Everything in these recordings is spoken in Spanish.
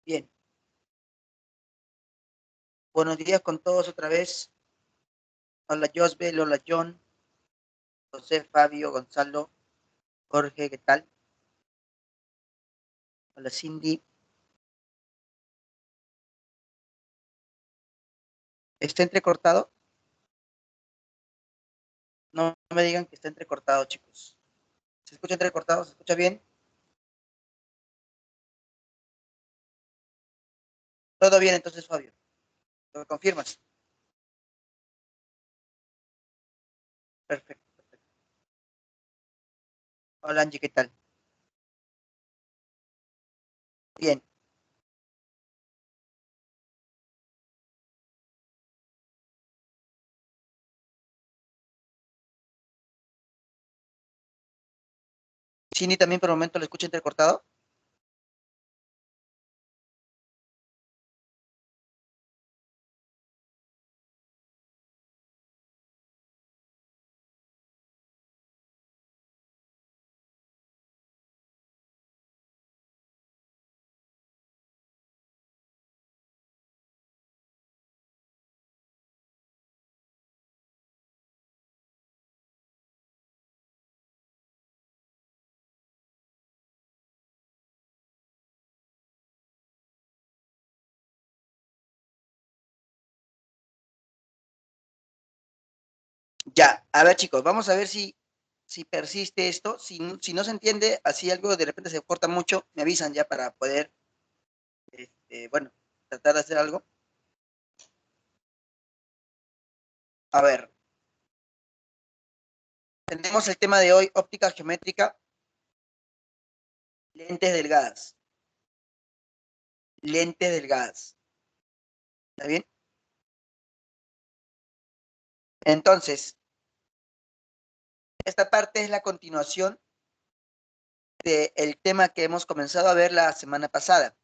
Bien. Buenos días con todos otra vez. Hola Josbel, hola John, José, Fabio, Gonzalo, Jorge, ¿qué tal? Hola Cindy. ¿Está entrecortado? No me digan que está entrecortado, chicos. ¿Se escucha entrecortado? ¿Se escucha bien? Todo bien entonces, Fabio. ¿Lo confirmas? Perfecto, perfecto. Hola Angie, ¿qué tal? Bien. Cindy también por el momento lo escucha entrecortado. Ya, a ver chicos, vamos a ver si persiste esto. Si no se entiende, así algo de repente se corta mucho, me avisan ya para poder, bueno, tratar de hacer algo. A ver, tenemos el tema de hoy, óptica geométrica, lentes delgadas. Lentes delgadas. ¿Está bien? Entonces, esta parte es la continuación del tema que hemos comenzado a ver la semana pasada.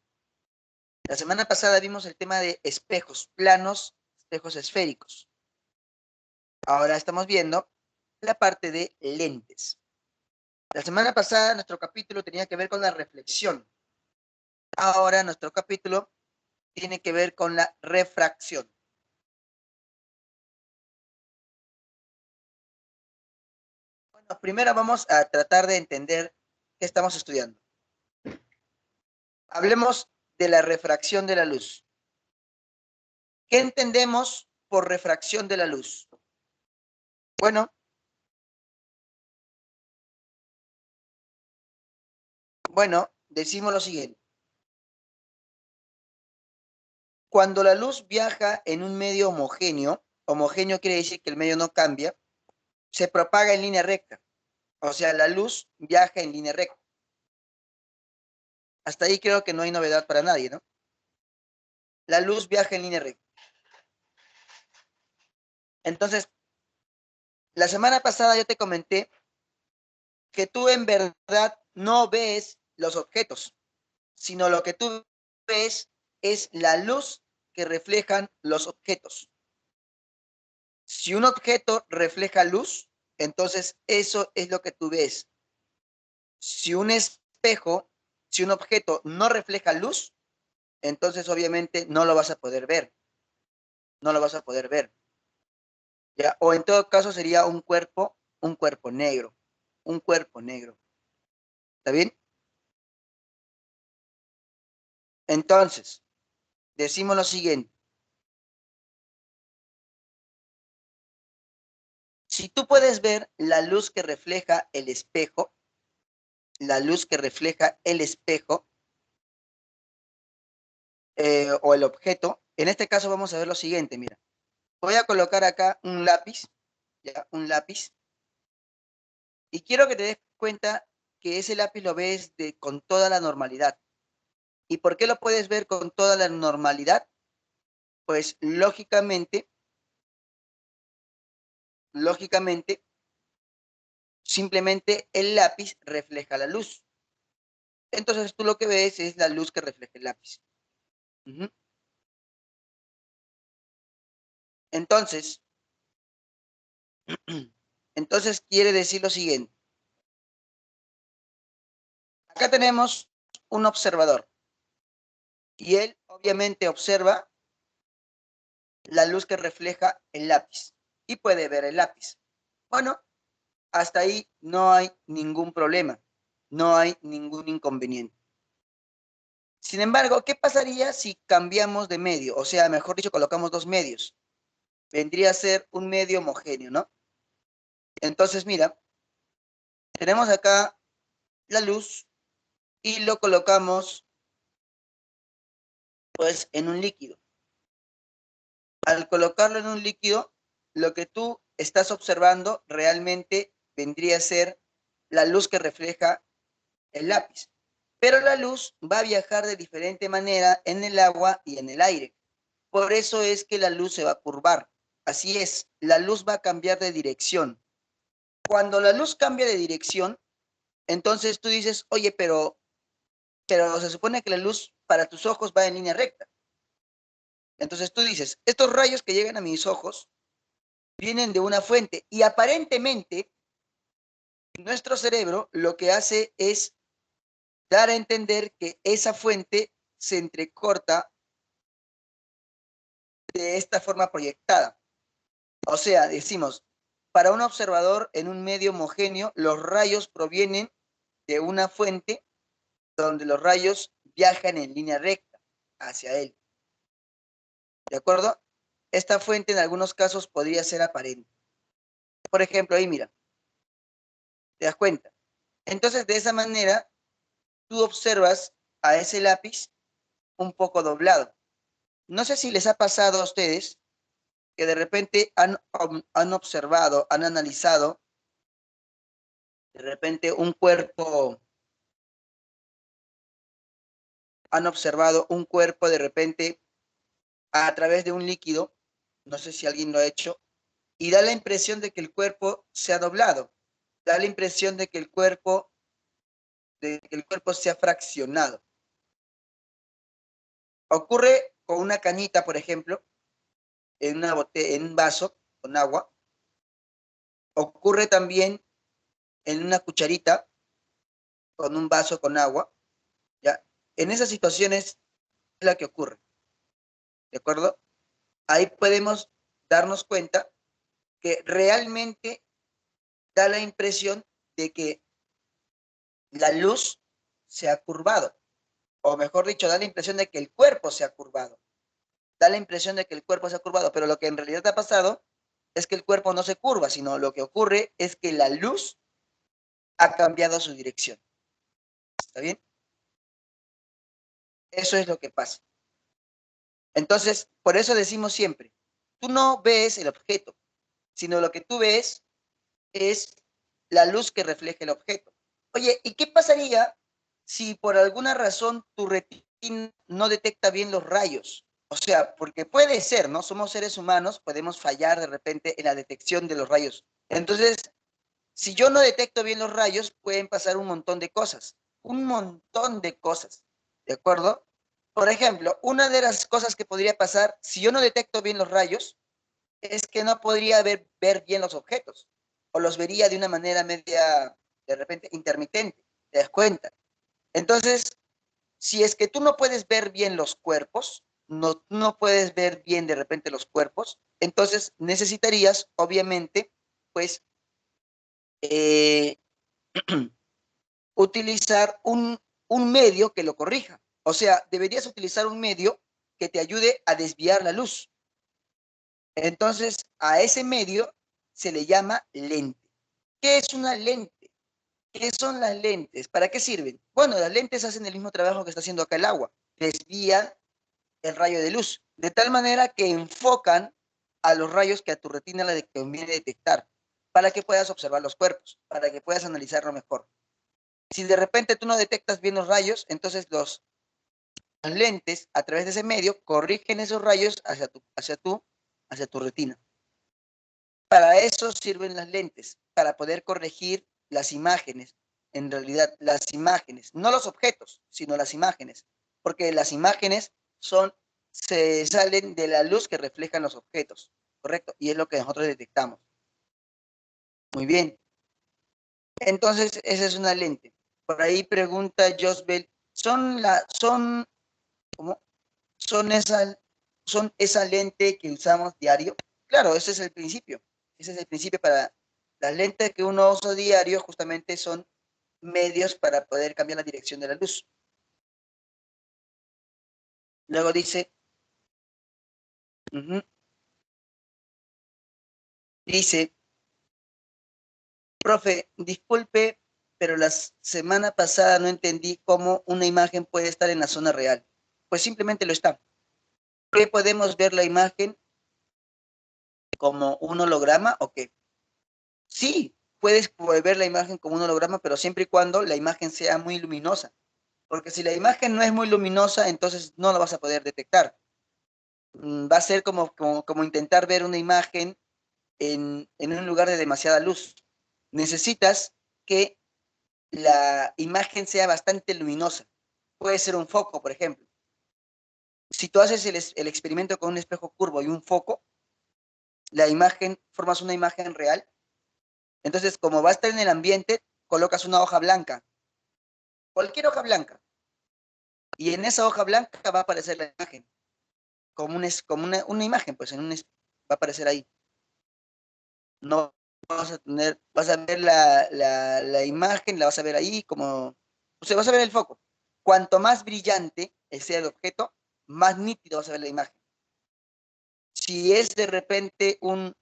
La semana pasada vimos el tema de espejos planos, espejos esféricos. Ahora estamos viendo la parte de lentes. La semana pasada nuestro capítulo tenía que ver con la reflexión. Ahora nuestro capítulo tiene que ver con la refracción. Bueno, primero vamos a tratar de entender qué estamos estudiando. Hablemos de la refracción de la luz. ¿Qué entendemos por refracción de la luz? Bueno, decimos lo siguiente. Cuando la luz viaja en un medio homogéneo, homogéneo quiere decir que el medio no cambia, se propaga en línea recta. O sea, la luz viaja en línea recta. Hasta ahí creo que no hay novedad para nadie, ¿no? La luz viaja en línea recta. Entonces, la semana pasada yo te comenté que tú en verdad no ves los objetos, sino lo que tú ves es la luz que reflejan los objetos. Si un objeto refleja luz, entonces eso es lo que tú ves. Si un espejo, si un objeto no refleja luz, entonces obviamente no lo vas a poder ver, no lo vas a poder ver. ¿Ya? O en todo caso sería un cuerpo negro, un cuerpo negro. ¿Está bien? Entonces, decimos lo siguiente. Si tú puedes ver la luz que refleja el espejo, la luz que refleja el espejo o el objeto, en este caso vamos a ver lo siguiente, mira. Voy a colocar acá un lápiz, ya, un lápiz, y quiero que te des cuenta que ese lápiz lo ves con toda la normalidad. ¿Y por qué lo puedes ver con toda la normalidad? Pues lógicamente, simplemente el lápiz refleja la luz. Entonces tú lo que ves es la luz que refleja el lápiz. Uh-huh. Entonces, entonces quiere decir lo siguiente. Acá tenemos un observador. y él obviamente observa la luz que refleja el lápiz y puede ver el lápiz. Bueno, hasta ahí no hay ningún problema, no hay ningún inconveniente. Sin embargo, ¿qué pasaría si cambiamos de medio? O sea, mejor dicho, colocamos dos medios. Vendría a ser un medio homogéneo, ¿no? Entonces, mira, tenemos acá la luz y lo colocamos pues en un líquido. Al colocarlo en un líquido, lo que tú estás observando realmente vendría a ser la luz que refleja el lápiz. Pero la luz va a viajar de diferente manera en el agua y en el aire. Por eso es que la luz se va a curvar. Así es, la luz va a cambiar de dirección. Cuando la luz cambia de dirección, entonces tú dices, oye, pero se supone que la luz para tus ojos va en línea recta. Entonces tú dices, estos rayos que llegan a mis ojos vienen de una fuente y aparentemente nuestro cerebro lo que hace es dar a entender que esa fuente se entrecorta de esta forma proyectada. O sea, decimos, para un observador en un medio homogéneo, los rayos provienen de una fuente donde los rayos viajan en línea recta hacia él. ¿De acuerdo? Esta fuente en algunos casos podría ser aparente. Por ejemplo, ahí mira, ¿te das cuenta? Entonces, de esa manera, tú observas a ese lápiz un poco doblado. No sé si les ha pasado a ustedes que de repente han observado, han analizado de repente un cuerpo, han observado un cuerpo de repente a través de un líquido, no sé si alguien lo ha hecho, y da la impresión de que el cuerpo se ha doblado, da la impresión de que el cuerpo se ha fraccionado. Ocurre con una cañita, por ejemplo, en un vaso con agua. Ocurre también en una cucharita con un vaso con agua, ¿ya? En esas situaciones es la que ocurre, ¿de acuerdo? Ahí podemos darnos cuenta que realmente da la impresión de que la luz se ha curvado, o mejor dicho, da la impresión de que el cuerpo se ha curvado. Da la impresión de que el cuerpo se ha curvado, pero lo que en realidad ha pasado es que el cuerpo no se curva, sino lo que ocurre es que la luz ha cambiado su dirección. ¿Está bien? Eso es lo que pasa. Entonces, por eso decimos siempre, tú no ves el objeto, sino lo que tú ves es la luz que refleja el objeto. Oye, ¿y qué pasaría si por alguna razón tu retina no detecta bien los rayos? O sea, porque puede ser, ¿no? Somos seres humanos, podemos fallar de repente en la detección de los rayos. Entonces, si yo no detecto bien los rayos, pueden pasar un montón de cosas, ¿de acuerdo? Por ejemplo, una de las cosas que podría pasar si yo no detecto bien los rayos es que no podría ver bien los objetos o los vería de una manera media, de repente, intermitente, ¿te das cuenta? Entonces, si es que tú no puedes ver bien los cuerpos, no puedes ver bien de repente los cuerpos, entonces necesitarías, obviamente, pues, eh, utilizar un medio que lo corrija. O sea, deberías utilizar un medio que te ayude a desviar la luz. Entonces, a ese medio se le llama lente. ¿Qué es una lente? ¿Qué son las lentes? ¿Para qué sirven? Bueno, las lentes hacen el mismo trabajo que está haciendo acá el agua. Desvían el rayo de luz, de tal manera que enfocan a los rayos que a tu retina le conviene detectar, para que puedas observar los cuerpos, para que puedas analizarlo mejor. Si de repente tú no detectas bien los rayos, entonces los lentes, a través de ese medio, corrigen esos rayos hacia tu retina. Para eso sirven las lentes, para poder corregir las imágenes, en realidad las imágenes, no los objetos, sino las imágenes, porque las imágenes se salen de la luz que reflejan los objetos, ¿correcto? Y es lo que nosotros detectamos. Muy bien. Entonces, esa es una lente. Por ahí pregunta Josbel, ¿cómo? son esa lente que usamos diario. Claro, ese es el principio. Ese es el principio para las lentes que uno usa diario, justamente son medios para poder cambiar la dirección de la luz. Luego ujú, dice, profe, disculpe, pero la semana pasada no entendí cómo una imagen puede estar en la zona real. Pues simplemente lo está. ¿Qué podemos ver la imagen como un holograma o qué? Sí, puedes ver la imagen como un holograma, pero siempre y cuando la imagen sea muy luminosa. Porque si la imagen no es muy luminosa, entonces no lo vas a poder detectar. Va a ser como intentar ver una imagen en un lugar de demasiada luz. Necesitas que la imagen sea bastante luminosa. Puede ser un foco, por ejemplo. Si tú haces el experimento con un espejo curvo y un foco, la imagen, formas una imagen real. Entonces, como va a estar en el ambiente, colocas una hoja blanca, cualquier hoja blanca, y en esa hoja blanca va a aparecer la imagen, como una imagen, pues va a aparecer ahí. No vas a tener, vas a ver la imagen, la vas a ver ahí como, o sea, vas a ver el foco. Cuanto más brillante sea el objeto, más nítido vas a ver la imagen. Si es de repente un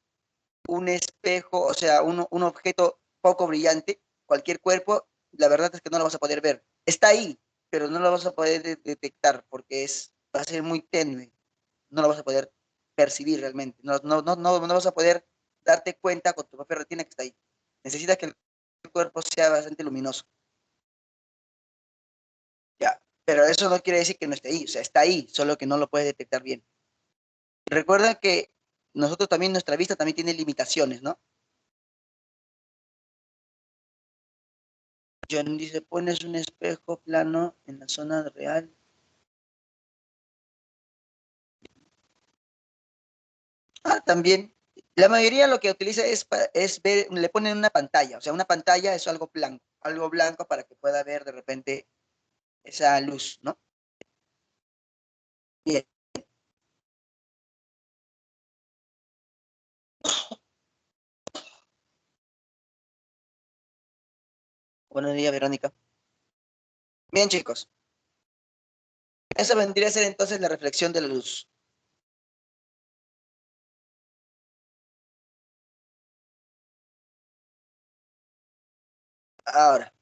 espejo, o sea, un objeto poco brillante, cualquier cuerpo, la verdad es que no lo vas a poder ver. Está ahí, pero no lo vas a poder detectar porque va a ser muy tenue. No lo vas a poder percibir realmente. No vas a poder darte cuenta con tu propia retina que está ahí. Necesitas que el cuerpo sea bastante luminoso. Ya, pero eso no quiere decir que no esté ahí, o sea, está ahí, solo que no lo puedes detectar bien. Recuerda que nosotros también, nuestra vista también tiene limitaciones, ¿no? John dice, pones un espejo plano en la zona real. Ah, también. La mayoría lo que utiliza es ver, le ponen una pantalla, o sea, una pantalla es algo blanco para que pueda ver de repente esa luz, ¿no? Bien. Buenos días, Verónica. Bien, chicos. Esa vendría a ser entonces la reflexión de la luz. Ahora,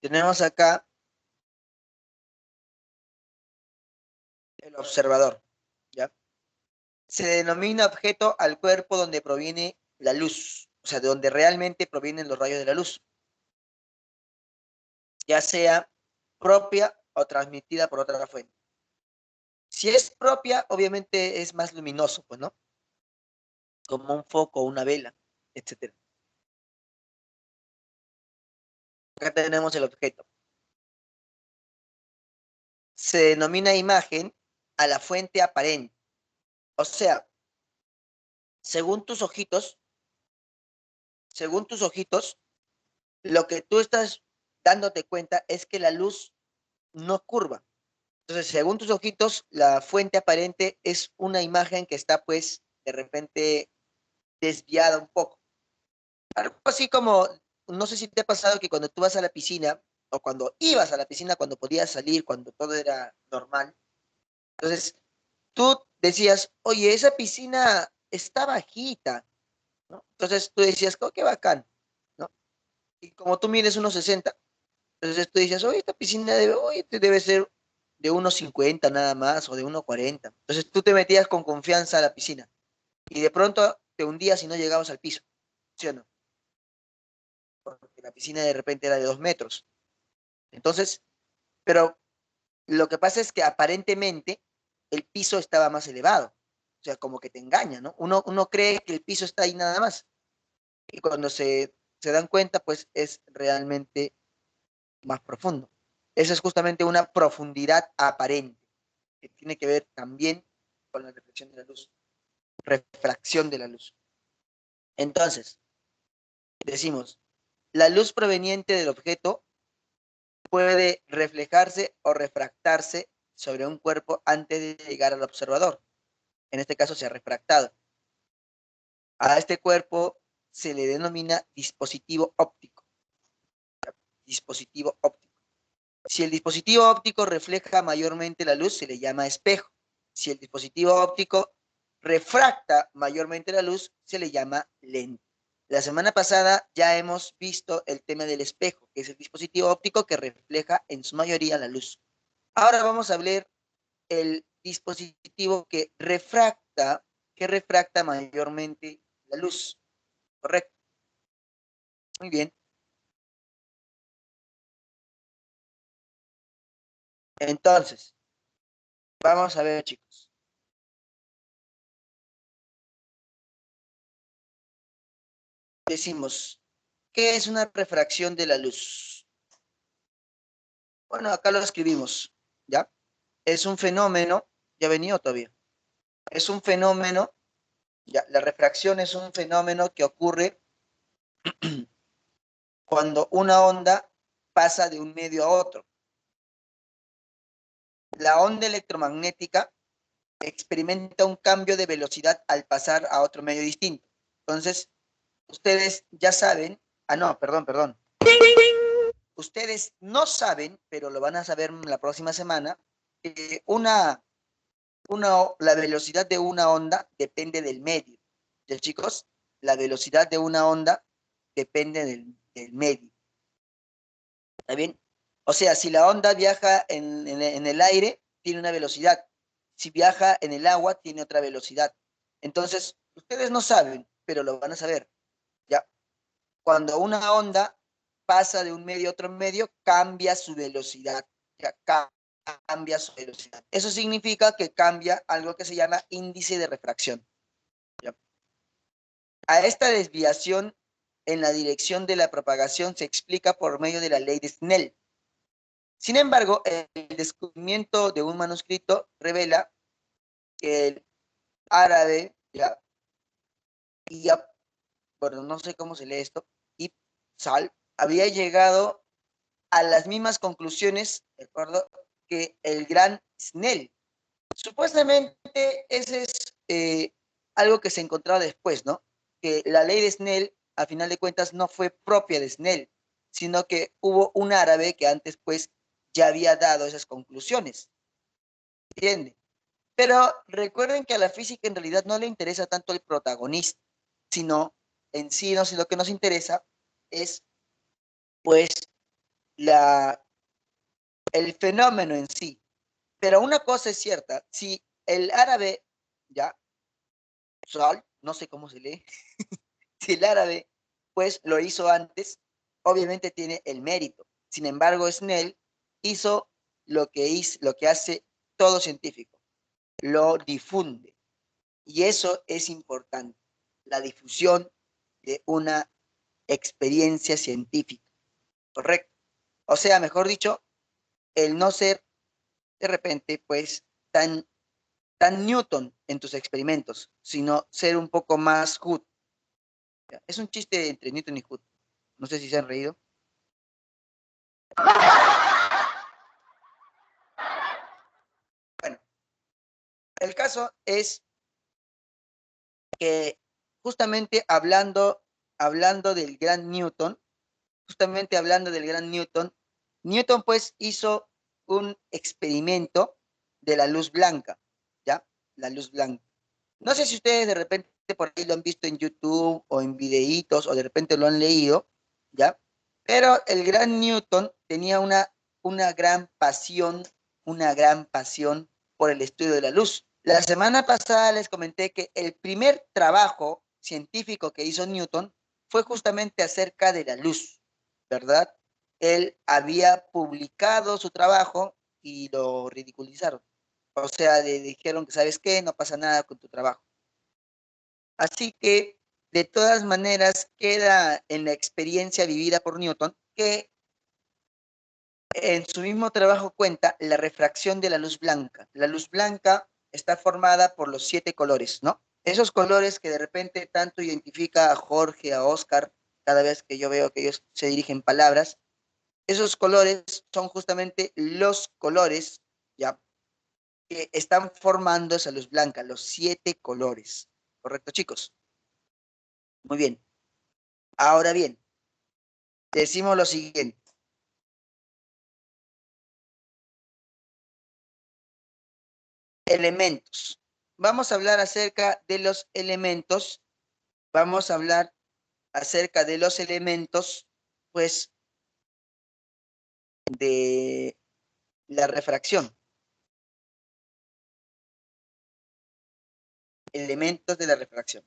tenemos acá el observador, ¿ya? Se denomina objeto al cuerpo donde proviene la luz, o sea, de donde realmente provienen los rayos de la luz, ya sea propia o transmitida por otra fuente. Si es propia, obviamente es más luminoso, pues, ¿no? Como un foco, una vela, etcétera. Acá tenemos el objeto. Se denomina imagen a la fuente aparente. O sea, según tus ojitos, según tus ojitos, lo que tú estás dándote cuenta es que la luz no curva. Entonces, según tus ojitos, la fuente aparente es una imagen que está, pues, de repente desviada un poco. Algo así como, no sé si te ha pasado que cuando tú vas a la piscina, o cuando ibas a la piscina, cuando podías salir, cuando todo era normal, entonces tú decías, oye, esa piscina está bajita, ¿no? Entonces tú decías, oh, qué bacán, ¿no? Y como tú mides 1,60, entonces tú dices, oye, esta piscina debe ser de 1,50 nada más, o de 1,40. Entonces tú te metías con confianza a la piscina, y de pronto te hundías y no llegabas al piso, ¿sí o no? Porque la piscina de repente era de 2 metros. Entonces, pero lo que pasa es que aparentemente el piso estaba más elevado. O sea, como que te engaña, ¿no? Uno cree que el piso está ahí nada más. Y cuando se dan cuenta, pues es realmente más profundo. Esa es justamente una profundidad aparente, que tiene que ver también con la reflexión de la luz, refracción de la luz. Entonces, decimos, la luz proveniente del objeto puede reflejarse o refractarse sobre un cuerpo antes de llegar al observador. En este caso se ha refractado. A este cuerpo se le denomina dispositivo óptico. Dispositivo óptico. Si el dispositivo óptico refleja mayormente la luz, se le llama espejo. Si el dispositivo óptico refracta mayormente la luz, se le llama lente. La semana pasada ya hemos visto el tema del espejo, que es el dispositivo óptico que refleja en su mayoría la luz. Ahora vamos a ver el dispositivo que refracta mayormente la luz. ¿Correcto? Muy bien. Entonces, vamos a ver, chicos. Decimos, ¿qué es una refracción de la luz? Bueno, acá lo escribimos, ¿ya? Es un fenómeno, ya venía todavía, es un fenómeno, ya, la refracción es un fenómeno que ocurre cuando una onda pasa de un medio a otro. La onda electromagnética experimenta un cambio de velocidad al pasar a otro medio distinto. Entonces, ustedes ya saben, no, perdón. Ustedes no saben, pero lo van a saber la próxima semana, que la velocidad de una onda depende del medio. ¿Ya, chicos? La velocidad de una onda depende del medio. ¿Está bien? O sea, si la onda viaja en el aire, tiene una velocidad. Si viaja en el agua, tiene otra velocidad. Entonces, ustedes no saben, pero lo van a saber. ¿Ya? Cuando una onda pasa de un medio a otro medio, cambia su velocidad. Ya, cambia su velocidad. Eso significa que cambia algo que se llama índice de refracción. ¿Ya? A esta desviación en la dirección de la propagación se explica por medio de la ley de Snell. Sin embargo, el descubrimiento de un manuscrito revela que el árabe, ya, bueno, no sé cómo se lee esto, Sal, había llegado a las mismas conclusiones, ¿de acuerdo?, que el gran Snell. Supuestamente ese es algo que se encontraba después, ¿no? Que la ley de Snell, a final de cuentas, no fue propia de Snell, sino que hubo un árabe que antes, pues, ya había dado esas conclusiones. ¿Entiende? Pero recuerden que a la física en realidad no le interesa tanto el protagonista, sino en sí, no sé, lo que nos interesa es, pues, la, el fenómeno en sí. Pero una cosa es cierta, si el árabe, ya, Sol, no sé cómo se lee, si el árabe, pues, lo hizo antes, obviamente tiene el mérito. Sin embargo, Snell hizo lo que hace todo científico, lo difunde. Y eso es importante, la difusión de una experiencia científica, ¿correcto? O sea, mejor dicho, el no ser de repente, pues, tan Newton en tus experimentos, sino ser un poco más Hood. Es un chiste entre Newton y Hood. No sé si se han reído. Bueno, el caso es que justamente hablando del gran Newton, justamente hablando del gran Newton, Newton pues hizo un experimento de la luz blanca, ¿ya? La luz blanca. No sé si ustedes de repente por ahí lo han visto en YouTube o en videitos o de repente lo han leído, ¿ya? Pero el gran Newton tenía una gran pasión por el estudio de la luz. La semana pasada les comenté que el primer trabajo científico que hizo Newton fue justamente acerca de la luz, ¿verdad? Él había publicado su trabajo y lo ridiculizaron. O sea, le dijeron que, ¿sabes qué? No pasa nada con tu trabajo. Así que, de todas maneras, queda en la experiencia vivida por Newton que en su mismo trabajo cuenta la refracción de la luz blanca. La luz blanca está formada por los 7 colores, ¿no? Esos colores que de repente tanto identifica a Jorge, a Oscar, cada vez que yo veo que ellos se dirigen palabras, Esos colores son justamente los colores, ¿ya? Que están formando esa luz blanca, los 7 colores. ¿Correcto, chicos? Muy bien. Ahora bien, decimos lo siguiente. Elementos. Vamos a hablar acerca de los elementos. Vamos a hablar acerca de los elementos, pues, de la refracción. Elementos de la refracción.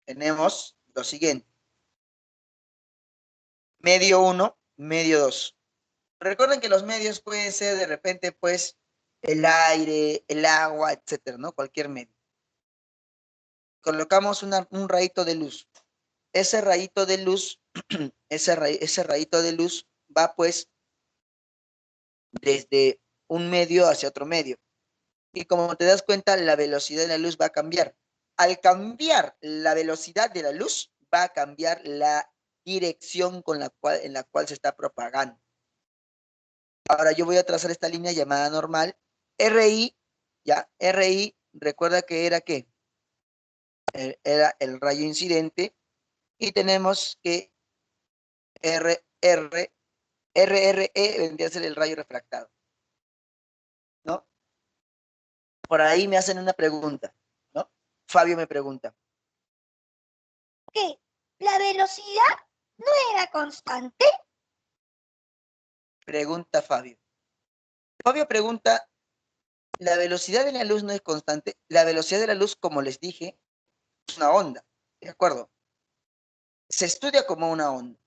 Tenemos lo siguiente. Medio 1, medio 2. Recuerden que los medios pueden ser de repente, pues, el aire, el agua, etcétera, ¿no? Cualquier medio. Colocamos un rayito de luz. Ese rayito de luz, ese rayito de luz va, pues, desde un medio hacia otro medio. Y como te das cuenta, la velocidad de la luz va a cambiar. Al cambiar la velocidad de la luz, va a cambiar la dirección en la cual se está propagando. Ahora yo voy a trazar esta línea llamada normal. RI, ya, RI, recuerda que era ¿qué? Era el rayo incidente. Y tenemos que RRE vendría a ser el rayo refractado, ¿no? Por ahí me hacen una pregunta, ¿no? Fabio me pregunta. ¿Qué? ¿La velocidad no era constante? Pregunta Fabio. Fabio pregunta, ¿la velocidad de la luz no es constante? La velocidad de la luz, como les dije, es una onda, ¿de acuerdo? Se estudia como una onda.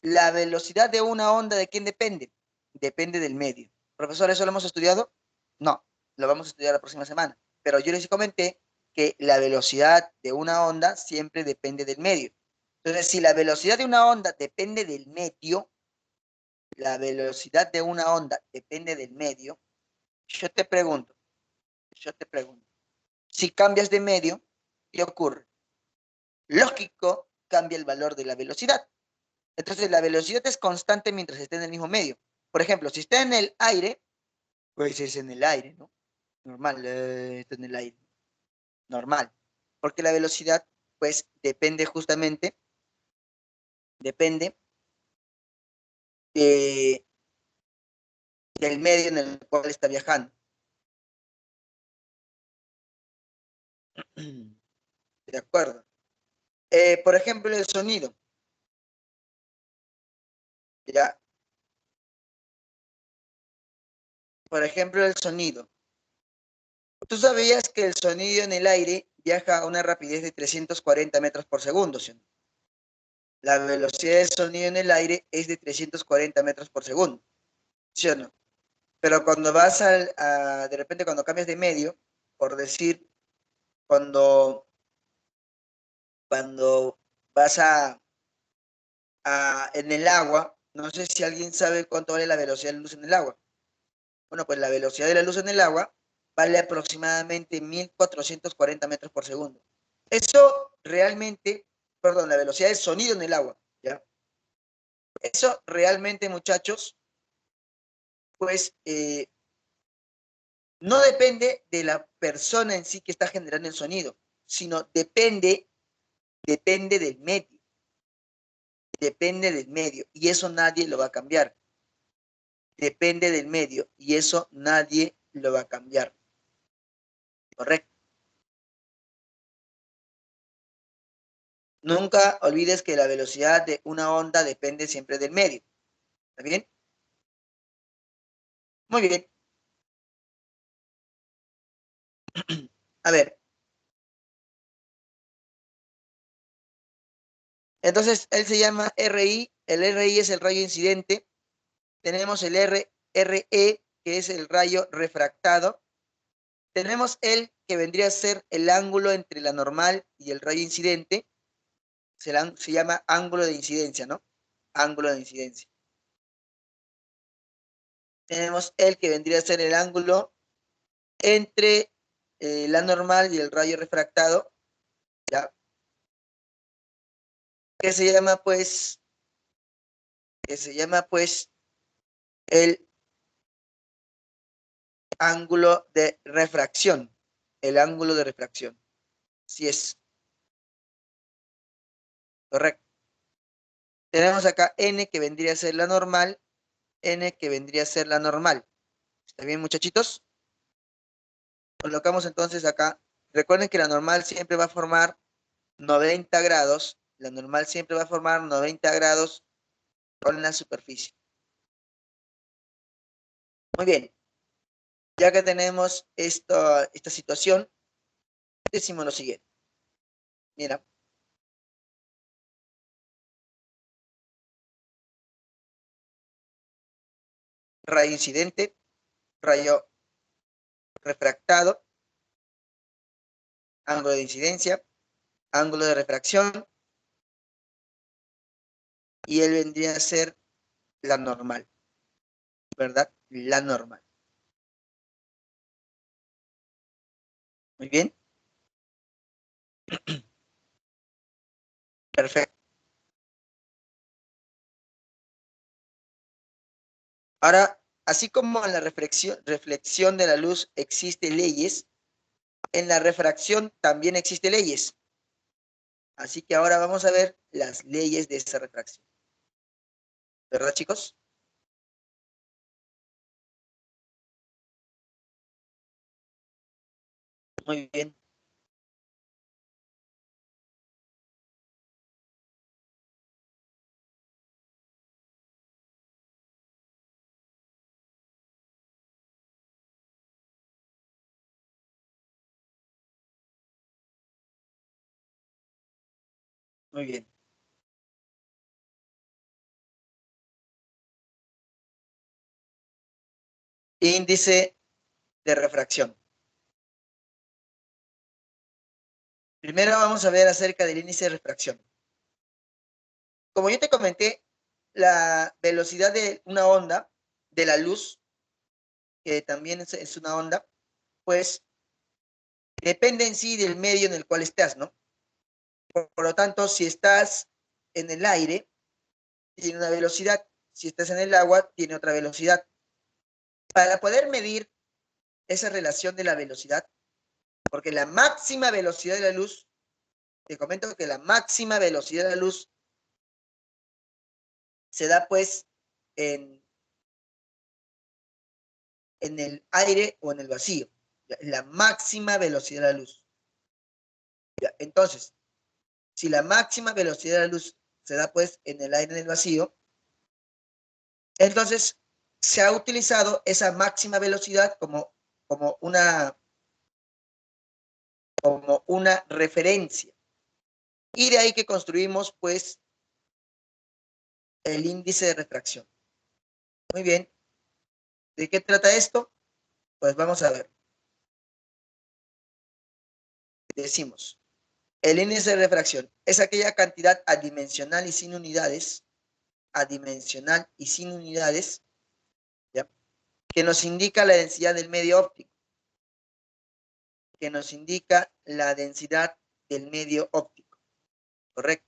La velocidad de una onda, ¿de quién depende? Depende del medio. Profesor, ¿eso lo hemos estudiado? No, lo vamos a estudiar la próxima semana. Pero yo les comenté que la velocidad de una onda siempre depende del medio. Entonces, si la velocidad de una onda depende del medio, la velocidad de una onda depende del medio, yo te pregunto, si cambias de medio, ¿qué ocurre? Lógico, cambia el valor de la velocidad. Entonces, la velocidad es constante mientras esté en el mismo medio. Por ejemplo, si está en el aire, pues es en el aire, ¿no? Normal, está en el aire. Normal. Porque la velocidad, pues, depende justamente, depende de, del medio en el cual está viajando. De acuerdo. Por ejemplo, el sonido. ¿Ya? Por ejemplo, el sonido. ¿Tú sabías que el sonido en el aire viaja a una rapidez de 340 metros por segundo? ¿Sí? La velocidad del sonido en el aire es de 340 metros por segundo. ¿Sí o no? Pero cuando vas de repente cuando cambias de medio, por decir, cuando, cuando vas en el agua, no sé si alguien sabe cuánto vale la velocidad de la luz en el agua. Bueno, pues la velocidad de la luz en el agua vale aproximadamente 1440 metros por segundo. Eso realmente, perdón, la velocidad del sonido en el agua, ¿ya? Eso realmente, muchachos, pues no depende de la persona en sí que está generando el sonido, sino depende del medio, y eso nadie lo va a cambiar. Depende del medio, y eso nadie lo va a cambiar. ¿Correcto? Nunca olvides que la velocidad de una onda depende siempre del medio. ¿Está bien? Muy bien. A ver. Entonces, él se llama RI. El RI es el rayo incidente. Tenemos el RE, que es el rayo refractado. Tenemos el que vendría a ser el ángulo entre la normal y el rayo incidente. Se llama ángulo de incidencia, ¿no? Ángulo de incidencia. Tenemos el que vendría a ser el ángulo entre la normal y el rayo refractado, ¿ya? que se llama pues el ángulo de refracción. El ángulo de refracción. Sí es correcto. Tenemos acá n que vendría a ser la normal, n que vendría a ser la normal. ¿Está bien, muchachitos? Colocamos entonces acá. Recuerden que la normal siempre va a formar 90 grados. La normal siempre va a formar 90 grados con la superficie. Muy bien. Ya que tenemos esta situación, decimos lo siguiente. Mira. Rayo incidente, rayo refractado, ángulo de incidencia, ángulo de refracción, y él vendría a ser la normal, ¿verdad? La normal. Muy bien. Perfecto. Ahora, así como en la reflexión de la luz existe leyes, en la refracción también existe leyes. Así que ahora vamos a ver las leyes de esa refracción. ¿Verdad, chicos? Muy bien. Muy bien. Índice de refracción. Primero vamos a ver acerca del índice de refracción. Como yo te comenté, la velocidad de una onda, de la luz, que también es una onda, pues depende en sí del medio en el cual estás, ¿no? Por lo tanto, si estás en el aire, tiene una velocidad. Si estás en el agua, tiene otra velocidad. Para poder medir esa relación de la velocidad, porque la máxima velocidad de la luz, te comento que la máxima velocidad de la luz se da pues en el aire o en el vacío. La máxima velocidad de la luz. Entonces, si la máxima velocidad de la luz se da pues en el aire, en el vacío, entonces se ha utilizado esa máxima velocidad como una referencia. Y de ahí que construimos pues el índice de refracción. Muy bien. ¿De qué trata esto? Pues vamos a ver. Decimos, el índice de refracción es aquella cantidad adimensional y sin unidades, ¿ya? Que nos indica la densidad del medio óptico, que nos indica la densidad del medio óptico, ¿correcto?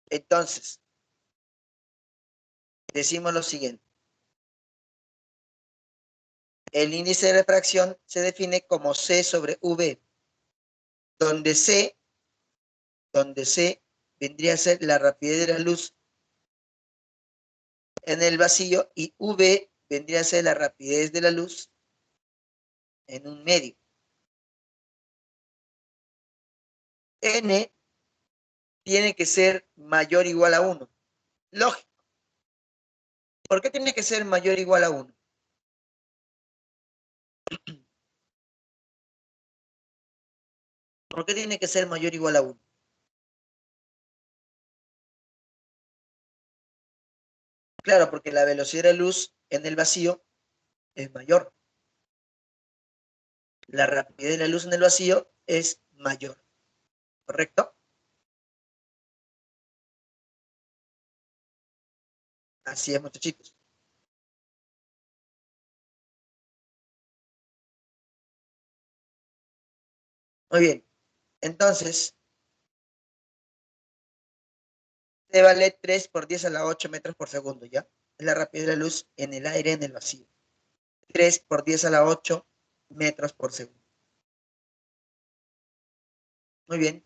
Entonces, decimos lo siguiente. El índice de refracción se define como C sobre V, donde C vendría a ser la rapidez de la luz en el vacío y V vendría a ser la rapidez de la luz en un medio. N tiene que ser mayor o igual a 1. Lógico. ¿Por qué tiene que ser mayor o igual a 1? ¿Por qué tiene que ser mayor o igual a 1? Claro, porque la velocidad de luz en el vacío es mayor. La rapidez de la luz en el vacío es mayor. ¿Correcto? Así es, muchachitos. Muy bien. Entonces, T vale 3 por 10 a la 8 metros por segundo, ¿ya? Es la rapidez de la luz en el aire, en el vacío. 3 por 10 a la 8 metros por segundo. Muy bien.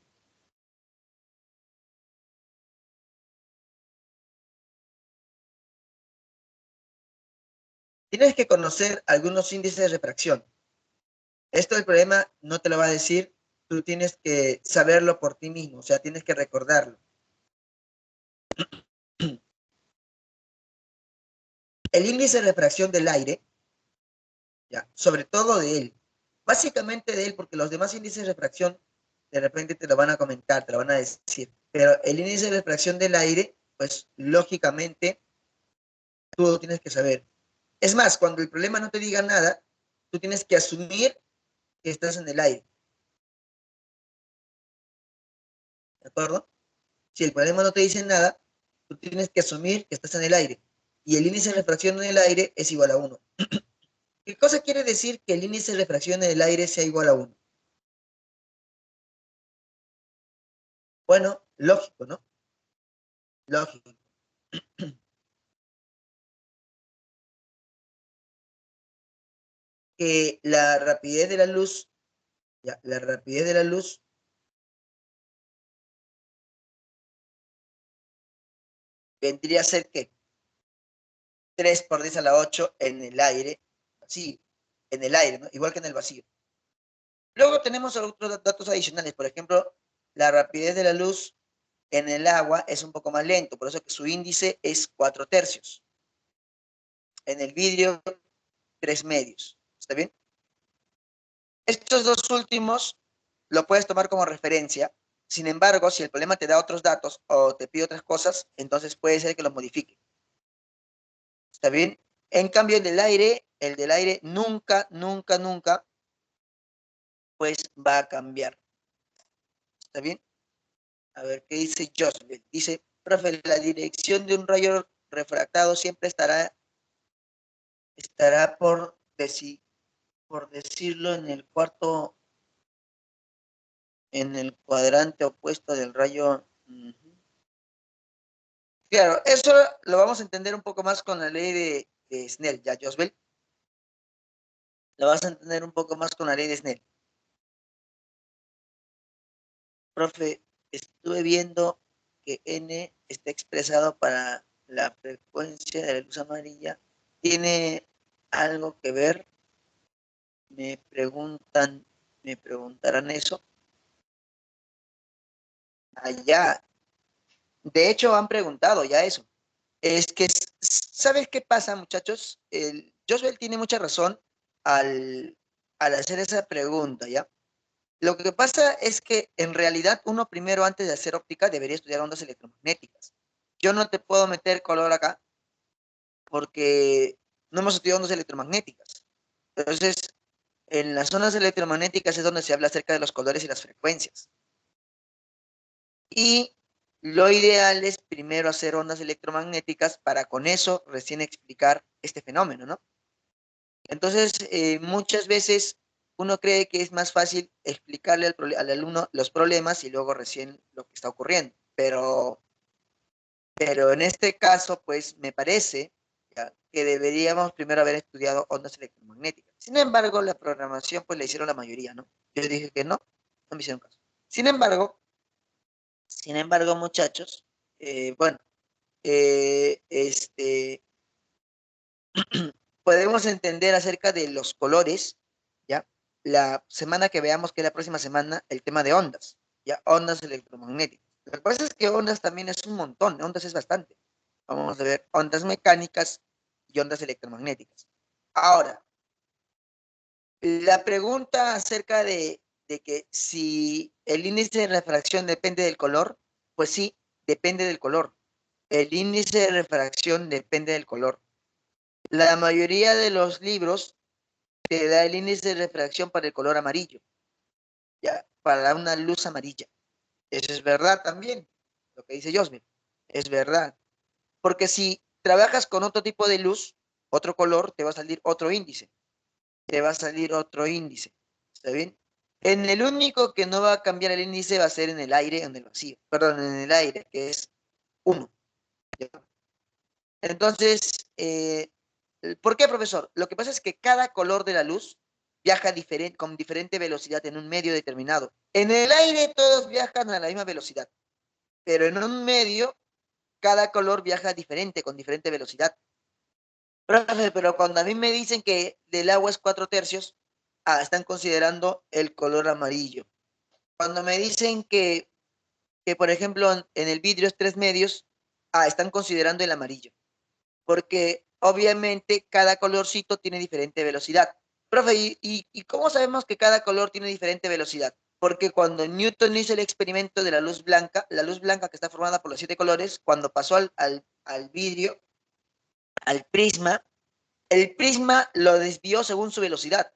Tienes que conocer algunos índices de refracción. Esto el problema no te lo va a decir, tú tienes que saberlo por ti mismo, o sea, tienes que recordarlo. El índice de refracción del aire, ya, sobre todo de él, básicamente de él, porque los demás índices de refracción de repente te lo van a comentar, te lo van a decir, pero el índice de refracción del aire, pues lógicamente tú lo tienes que saber. Es más, cuando el problema no te diga nada, tú tienes que asumir que estás en el aire, ¿de acuerdo? Si el problema no te dice nada, tú tienes que asumir que estás en el aire. Y el índice de refracción en el aire es igual a 1. ¿Qué cosa quiere decir que el índice de refracción en el aire sea igual a 1? Bueno, lógico, ¿no? Lógico. Que la rapidez de la luz, ya, la rapidez de la luz vendría a ser que 3 por 10 a la 8 en el aire, sí, en el aire, ¿no? Igual que en el vacío. Luego tenemos otros datos adicionales, por ejemplo, la rapidez de la luz en el agua es un poco más lento, por eso que su índice es 4 tercios. En el vidrio, 3 medios. ¿Está bien? Estos dos últimos lo puedes tomar como referencia. Sin embargo, si el problema te da otros datos o te pide otras cosas, entonces puede ser que los modifique. ¿Está bien? En cambio, el del aire nunca, nunca, nunca, pues va a cambiar. ¿Está bien? A ver, ¿qué dice Joseph? Dice, profe, la dirección de un rayo refractado siempre estará por decirlo, en el cuadrante opuesto del rayo. Claro, eso lo vamos a entender un poco más con la ley de Snell, ¿ya, Josbel? Lo vas a entender un poco más con la ley de Snell. Profe, estuve viendo que N está expresado para la frecuencia de la luz amarilla. ¿Tiene algo que ver? Me preguntan, me preguntarán eso. Allá, de hecho han preguntado ya eso. Es que, ¿sabes qué pasa, muchachos? Josbel tiene mucha razón al, al hacer esa pregunta, ¿ya? Lo que pasa es que en realidad uno primero antes de hacer óptica debería estudiar ondas electromagnéticas. Yo no te puedo meter color acá porque no hemos estudiado ondas electromagnéticas. Entonces, en las ondas electromagnéticas es donde se habla acerca de los colores y las frecuencias. Y lo ideal es primero hacer ondas electromagnéticas para con eso recién explicar este fenómeno, ¿no? Entonces, muchas veces uno cree que es más fácil explicarle al alumno los problemas y luego recién lo que está ocurriendo. Pero en este caso, pues me parece ya, que deberíamos primero haber estudiado ondas electromagnéticas. Sin embargo, la programación pues la hicieron la mayoría, ¿no? Yo dije que no, no me hicieron caso. Sin embargo, muchachos, bueno, este, podemos entender acerca de los colores, ¿ya? La semana que veamos, que es la próxima semana, el tema de ondas, ¿ya? Ondas electromagnéticas. Lo que pasa es que ondas también es un montón, ondas es bastante. Vamos a ver ondas mecánicas y ondas electromagnéticas. Ahora, la pregunta acerca de que si el índice de refracción depende del color, pues sí, depende del color. El índice de refracción depende del color. La mayoría de los libros te da el índice de refracción para el color amarillo, ya, para una luz amarilla. Eso es verdad también, lo que dice Josme, es verdad. Porque si trabajas con otro tipo de luz, otro color, te va a salir otro índice, te va a salir otro índice. ¿Está bien? En el único que no va a cambiar el índice va a ser en el aire, en el vacío. Perdón, en el aire, que es 1. Entonces, ¿por qué, profesor? Lo que pasa es que cada color de la luz viaja con diferente velocidad en un medio determinado. En el aire todos viajan a la misma velocidad, pero en un medio cada color viaja diferente, con diferente velocidad. Profe, pero cuando a mí me dicen que del agua es 4/3, están considerando el color amarillo. Cuando me dicen que por ejemplo, en el vidrio es 3/2, están considerando el amarillo. Porque obviamente cada colorcito tiene diferente velocidad. Profe, ¿y cómo sabemos que cada color tiene diferente velocidad? Porque cuando Newton hizo el experimento de la luz blanca que está formada por los 7 colores, cuando pasó al vidrio, al prisma, el prisma lo desvió según su velocidad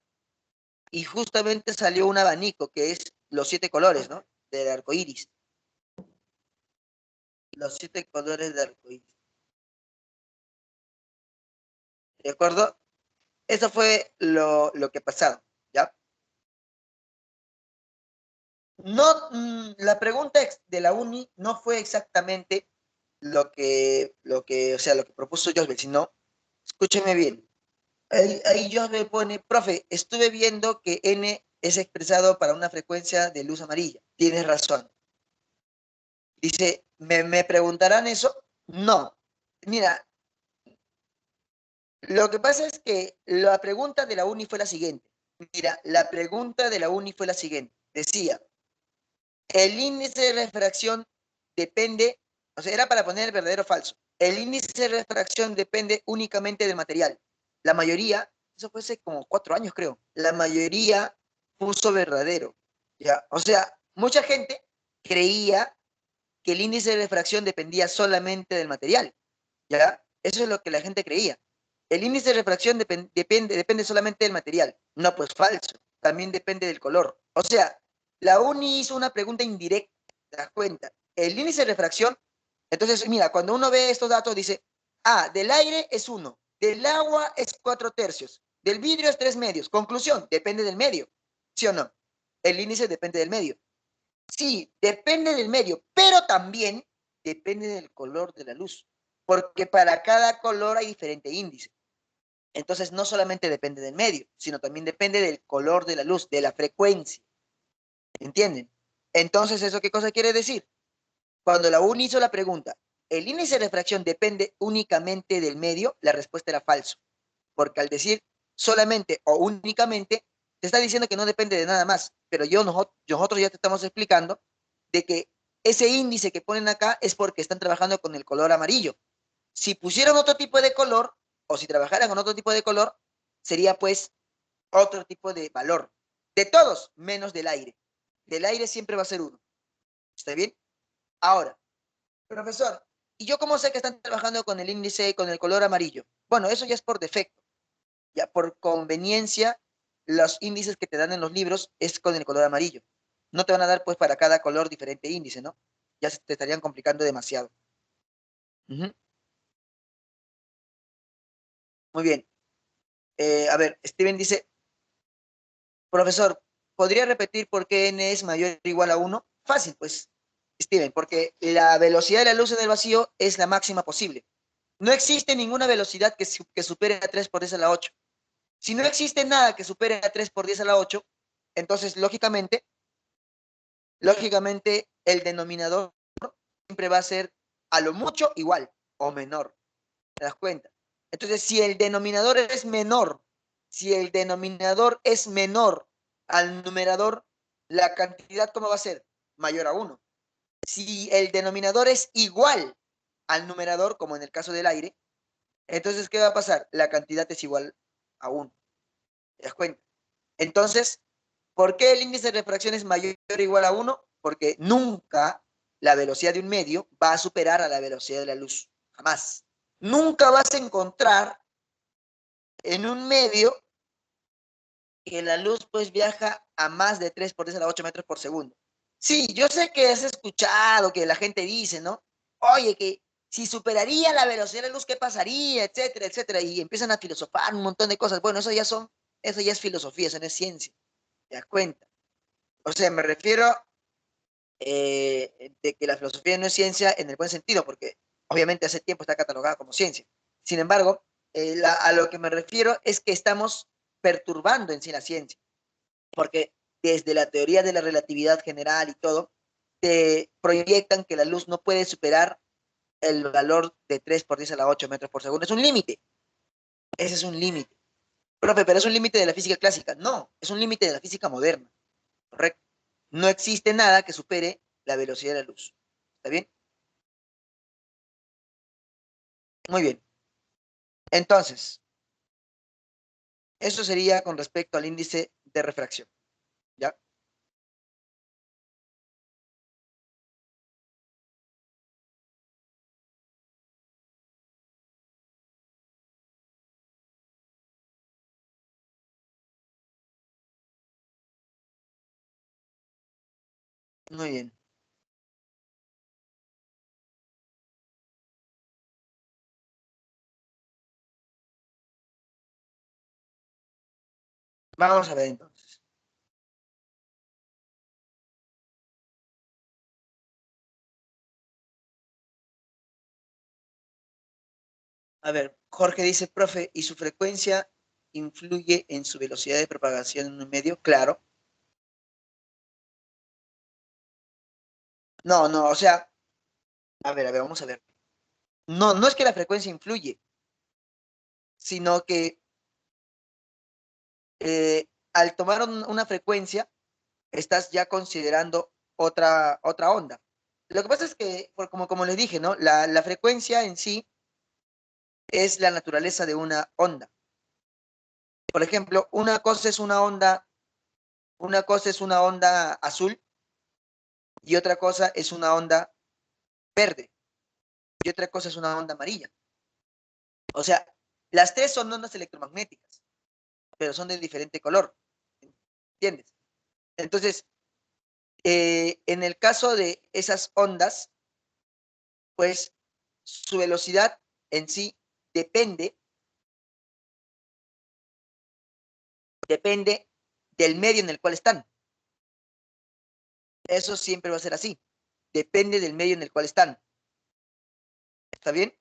y justamente salió un abanico que es los 7 colores, ¿no? Del arco iris. Los 7 colores del arco iris. ¿De acuerdo? Eso fue lo que pasó, ¿ya? No, la pregunta de la uni no fue exactamente o sea, lo que propuso Josbel, sino, escúcheme bien. Ahí Josbel pone, profe, estuve viendo que N es expresado para una frecuencia de luz amarilla. Tienes razón. Dice, ¿me preguntarán eso? No. Mira, lo que pasa es que la pregunta de la uni fue la siguiente. Mira, la pregunta de la uni fue la siguiente. Decía, el índice de refracción depende, o sea, era para poner el verdadero o falso. El índice de refracción depende únicamente del material. La mayoría, eso fue hace como 4 años creo, la mayoría puso verdadero. ¿Ya? O sea, mucha gente creía que el índice de refracción dependía solamente del material. ¿Ya? Eso es lo que la gente creía. El índice de refracción depende solamente del material. No, pues falso. También depende del color. O sea, la UNI hizo una pregunta indirecta. ¿Te das cuenta? El índice de refracción, entonces, mira, cuando uno ve estos datos, dice, del aire es 1, del agua es 4/3, del vidrio es 3/2. Conclusión, depende del medio. ¿Sí o no? El índice depende del medio. Sí, depende del medio, pero también depende del color de la luz, porque para cada color hay diferente índice. Entonces, no solamente depende del medio, sino también depende del color de la luz, de la frecuencia. ¿Entienden? Entonces, ¿eso qué cosa quiere decir? Cuando la UNI hizo la pregunta, ¿el índice de refracción depende únicamente del medio? La respuesta era falso, porque al decir solamente o únicamente, te está diciendo que no depende de nada más, pero nosotros ya te estamos explicando de que ese índice que ponen acá es porque están trabajando con el color amarillo. Si pusieran otro tipo de color, o si trabajaran con otro tipo de color, sería pues otro tipo de valor. De todos, menos del aire. Del aire siempre va a ser 1. ¿Está bien? Ahora, profesor, ¿y yo cómo sé que están trabajando con el índice y con el color amarillo? Bueno, eso ya es por defecto. Ya por conveniencia, los índices que te dan en los libros es con el color amarillo. No te van a dar pues para cada color diferente índice, ¿no? Ya se te estarían complicando demasiado. Ujú. Muy bien. A ver, Steven dice, profesor, ¿podría repetir por qué n es mayor o igual a 1? Fácil, pues, Steven, porque la velocidad de la luz en el vacío es la máxima posible. No existe ninguna velocidad que supere a 3 por 10 a la 8. Si no existe nada que supere a 3 por 10 a la 8, entonces, lógicamente, el denominador siempre va a ser a lo mucho igual o menor. ¿Te das cuenta? Entonces, si el denominador es menor al numerador, la cantidad, ¿cómo va a ser? Mayor a 1. Si el denominador es igual al numerador, como en el caso del aire, entonces, ¿qué va a pasar? La cantidad es igual a 1. ¿Te das cuenta? Entonces, ¿por qué el índice de refracción es mayor o igual a 1? Porque nunca la velocidad de un medio va a superar a la velocidad de la luz. Jamás. Nunca vas a encontrar en un medio que la luz pues viaja a más de 3 por 10 a la 8 metros por segundo. Sí, yo sé que has escuchado que la gente dice, ¿no? Oye, que si superaría la velocidad de la luz, ¿qué pasaría? Etcétera, etcétera. Y empiezan a filosofar un montón de cosas. Bueno, eso ya es filosofía, eso no es ciencia. ¿Te das cuenta? O sea, me refiero de que la filosofía no es ciencia en el buen sentido, porque obviamente hace tiempo está catalogada como ciencia. Sin embargo, a lo que me refiero es que estamos perturbando en sí la ciencia, porque desde la teoría de la relatividad general y todo, te proyectan que la luz no puede superar el valor de 3 por 10 a la 8 metros por segundo. Es un límite. Ese es un límite. Profe, pero es un límite de la física clásica. No, es un límite de la física moderna. ¿Correcto? No existe nada que supere la velocidad de la luz. ¿Está bien? Muy bien. Entonces, eso sería con respecto al índice de refracción. ¿Ya? Muy bien. Vamos a ver entonces. A ver, Jorge dice, profe, ¿y su frecuencia influye en su velocidad de propagación en un medio? Claro. No, no, o sea, a ver, vamos a ver. No, no es que la frecuencia influye, sino que al tomar una frecuencia, estás ya considerando otra onda. Lo que pasa es que, como les dije, ¿no? La frecuencia en sí es la naturaleza de una onda. Por ejemplo, una cosa es una onda azul y otra cosa es una onda verde y otra cosa es una onda amarilla. O sea, las tres son ondas electromagnéticas, pero son de diferente color. ¿Entiendes? Entonces, en el caso de esas ondas, pues su velocidad en sí depende, depende del medio en el cual están. Eso siempre va a ser así. Depende del medio en el cual están. ¿Está bien?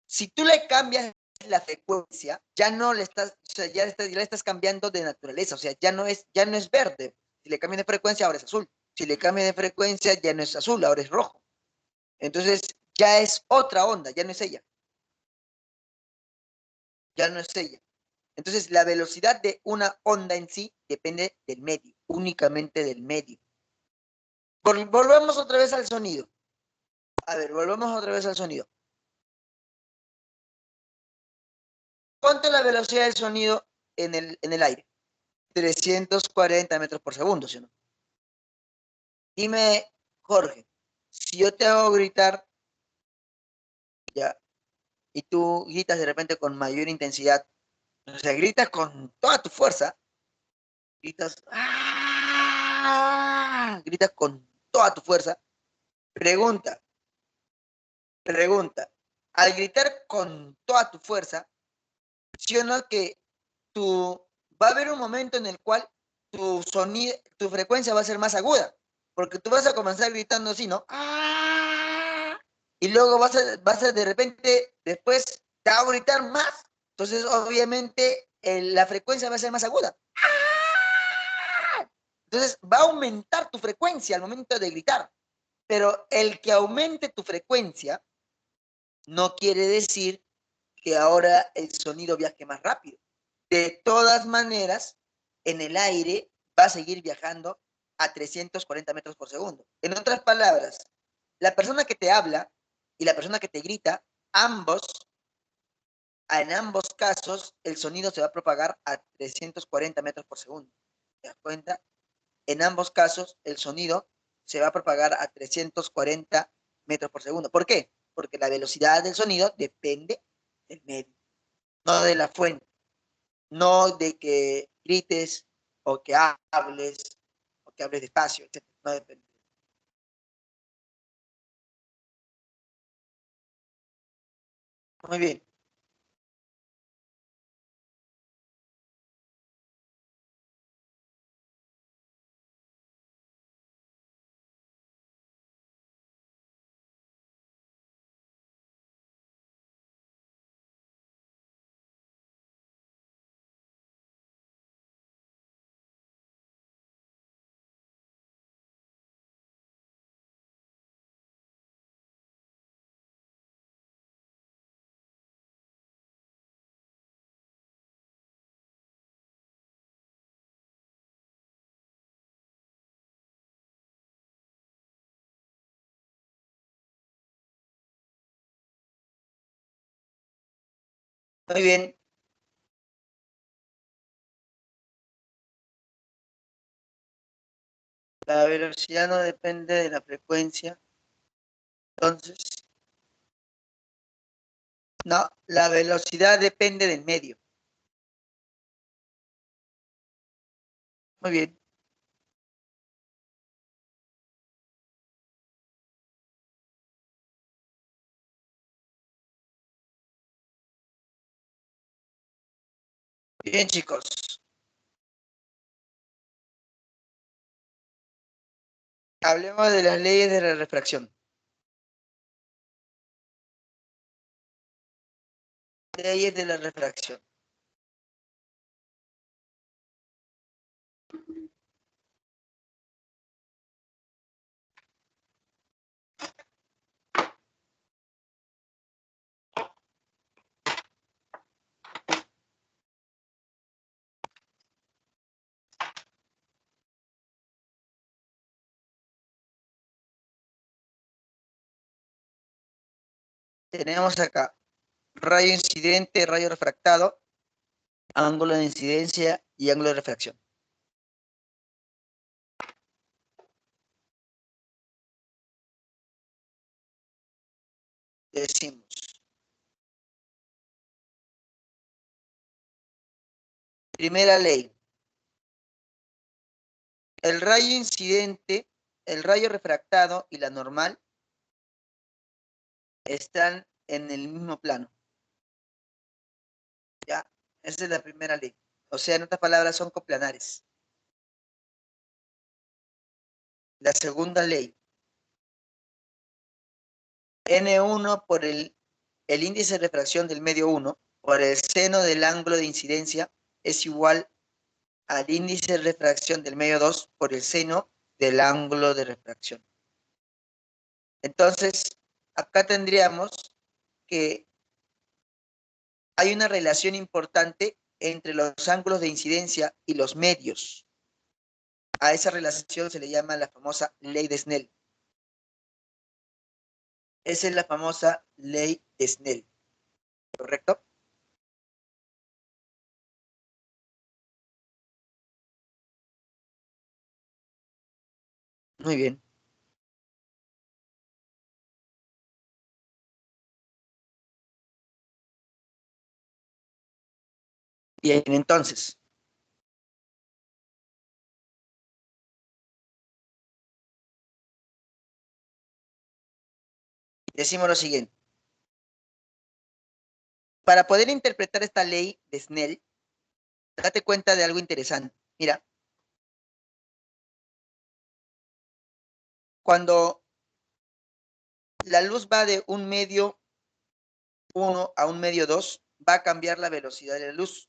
Si tú le cambias la frecuencia, ya no le estás, o sea, ya le estás cambiando de naturaleza, o sea, ya no es verde. Si le cambias de frecuencia, ahora es azul. Si le cambias de frecuencia, ya no es azul, ahora es rojo. Entonces, ya es otra onda, ya no es ella, ya no es ella. Entonces, la velocidad de una onda en sí depende del medio, únicamente del medio. Volvamos otra vez al sonido. A ver, volvamos otra vez al sonido. ¿Cuánto es la velocidad del sonido en el aire? 340 metros por segundo, ¿sí o no? Dime, Jorge, si yo te hago gritar, ya, y tú gritas de repente con mayor intensidad, o sea, gritas con toda tu fuerza, gritas, ¡ah! Gritas con toda tu fuerza, pregunta, pregunta, al gritar con toda tu fuerza, ¿sí o no que tu, va a haber un momento en el cual tu sonido, tu frecuencia va a ser más aguda? Porque tú vas a comenzar gritando así, ¿no? ¡Ah! Y luego vas a de repente, después te va a gritar más. Entonces, obviamente, la frecuencia va a ser más aguda. ¡Ah! Entonces, va a aumentar tu frecuencia al momento de gritar. Pero el que aumente tu frecuencia no quiere decir que ahora el sonido viaje más rápido. De todas maneras, en el aire va a seguir viajando a 340 metros por segundo. En otras palabras, la persona que te habla y la persona que te grita, en ambos casos, el sonido se va a propagar a 340 metros por segundo. ¿Te das cuenta? En ambos casos, el sonido se va a propagar a 340 metros por segundo. ¿Por qué? Porque la velocidad del sonido depende del medio, no de la fuente, no de que grites o que hables despacio, etc. No depende. Muy bien. Muy bien. La velocidad no depende de la frecuencia. Entonces, no, la velocidad depende del medio. Muy bien. Bien, chicos. Hablemos de las leyes de la refracción. Leyes de la refracción. Tenemos acá rayo incidente, rayo refractado, ángulo de incidencia y ángulo de refracción. Decimos, primera ley, el rayo incidente, el rayo refractado y la normal están en el mismo plano. ¿Ya? Esa es la primera ley. O sea, en otras palabras, son coplanares. La segunda ley, N1 por el índice de refracción del medio 1 por el seno del ángulo de incidencia es igual al índice de refracción del medio 2 por el seno del ángulo de refracción. Entonces, acá tendríamos que hay una relación importante entre los ángulos de incidencia y los medios. A esa relación se le llama la famosa ley de Snell. Esa es la famosa ley de Snell, ¿correcto? Muy bien. Bien, entonces, decimos lo siguiente. Para poder interpretar esta ley de Snell, date cuenta de algo interesante. Mira, cuando la luz va de un medio 1 a un medio 2, va a cambiar la velocidad de la luz,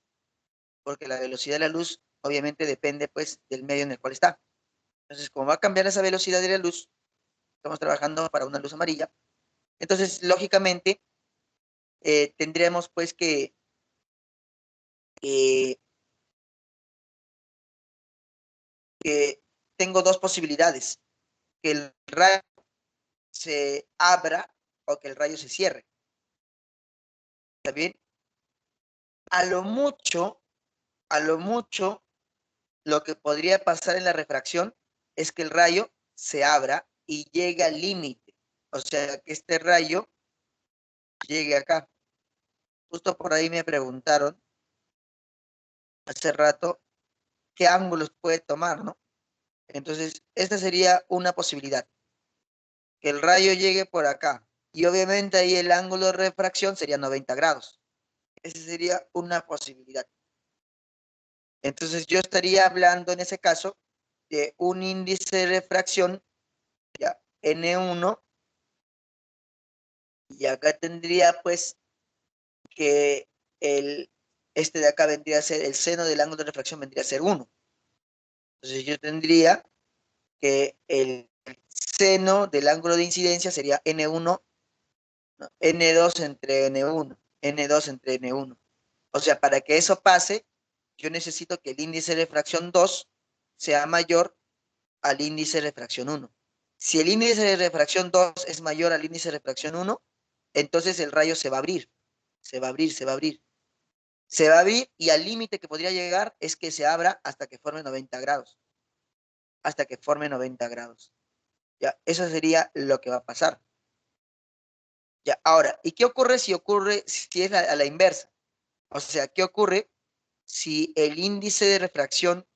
porque la velocidad de la luz obviamente depende pues del medio en el cual está. Entonces, como va a cambiar esa velocidad de la luz, estamos trabajando para una luz amarilla, entonces lógicamente tendríamos pues que, que tengo dos posibilidades, que el rayo se abra o que el rayo se cierre. ¿Está bien? A lo mucho, a lo mucho, lo que podría pasar en la refracción es que el rayo se abra y llegue al límite. O sea, que este rayo llegue acá. Justo por ahí me preguntaron hace rato qué ángulos puede tomar, ¿no? Entonces, esta sería una posibilidad, que el rayo llegue por acá. Y obviamente ahí el ángulo de refracción sería 90 grados. Esa sería una posibilidad. Entonces, yo estaría hablando en ese caso de un índice de refracción, ya, N1, y acá tendría pues que este de acá vendría a ser el seno del ángulo de refracción, vendría a ser 1. Entonces yo tendría que el seno del ángulo de incidencia sería N1, ¿no? N2 entre N1, N2 entre N1. O sea, para que eso pase, yo necesito que el índice de refracción 2 sea mayor al índice de refracción 1. Si el índice de refracción 2 es mayor al índice de refracción 1, entonces el rayo se va a abrir, se va a abrir, se va a abrir. Se va a abrir y al límite que podría llegar es que se abra hasta que forme 90 grados. Hasta que forme 90 grados. Ya, eso sería lo que va a pasar. Ya, ahora, ¿y qué ocurre si es a la inversa? O sea, ¿qué ocurre si el índice de refracción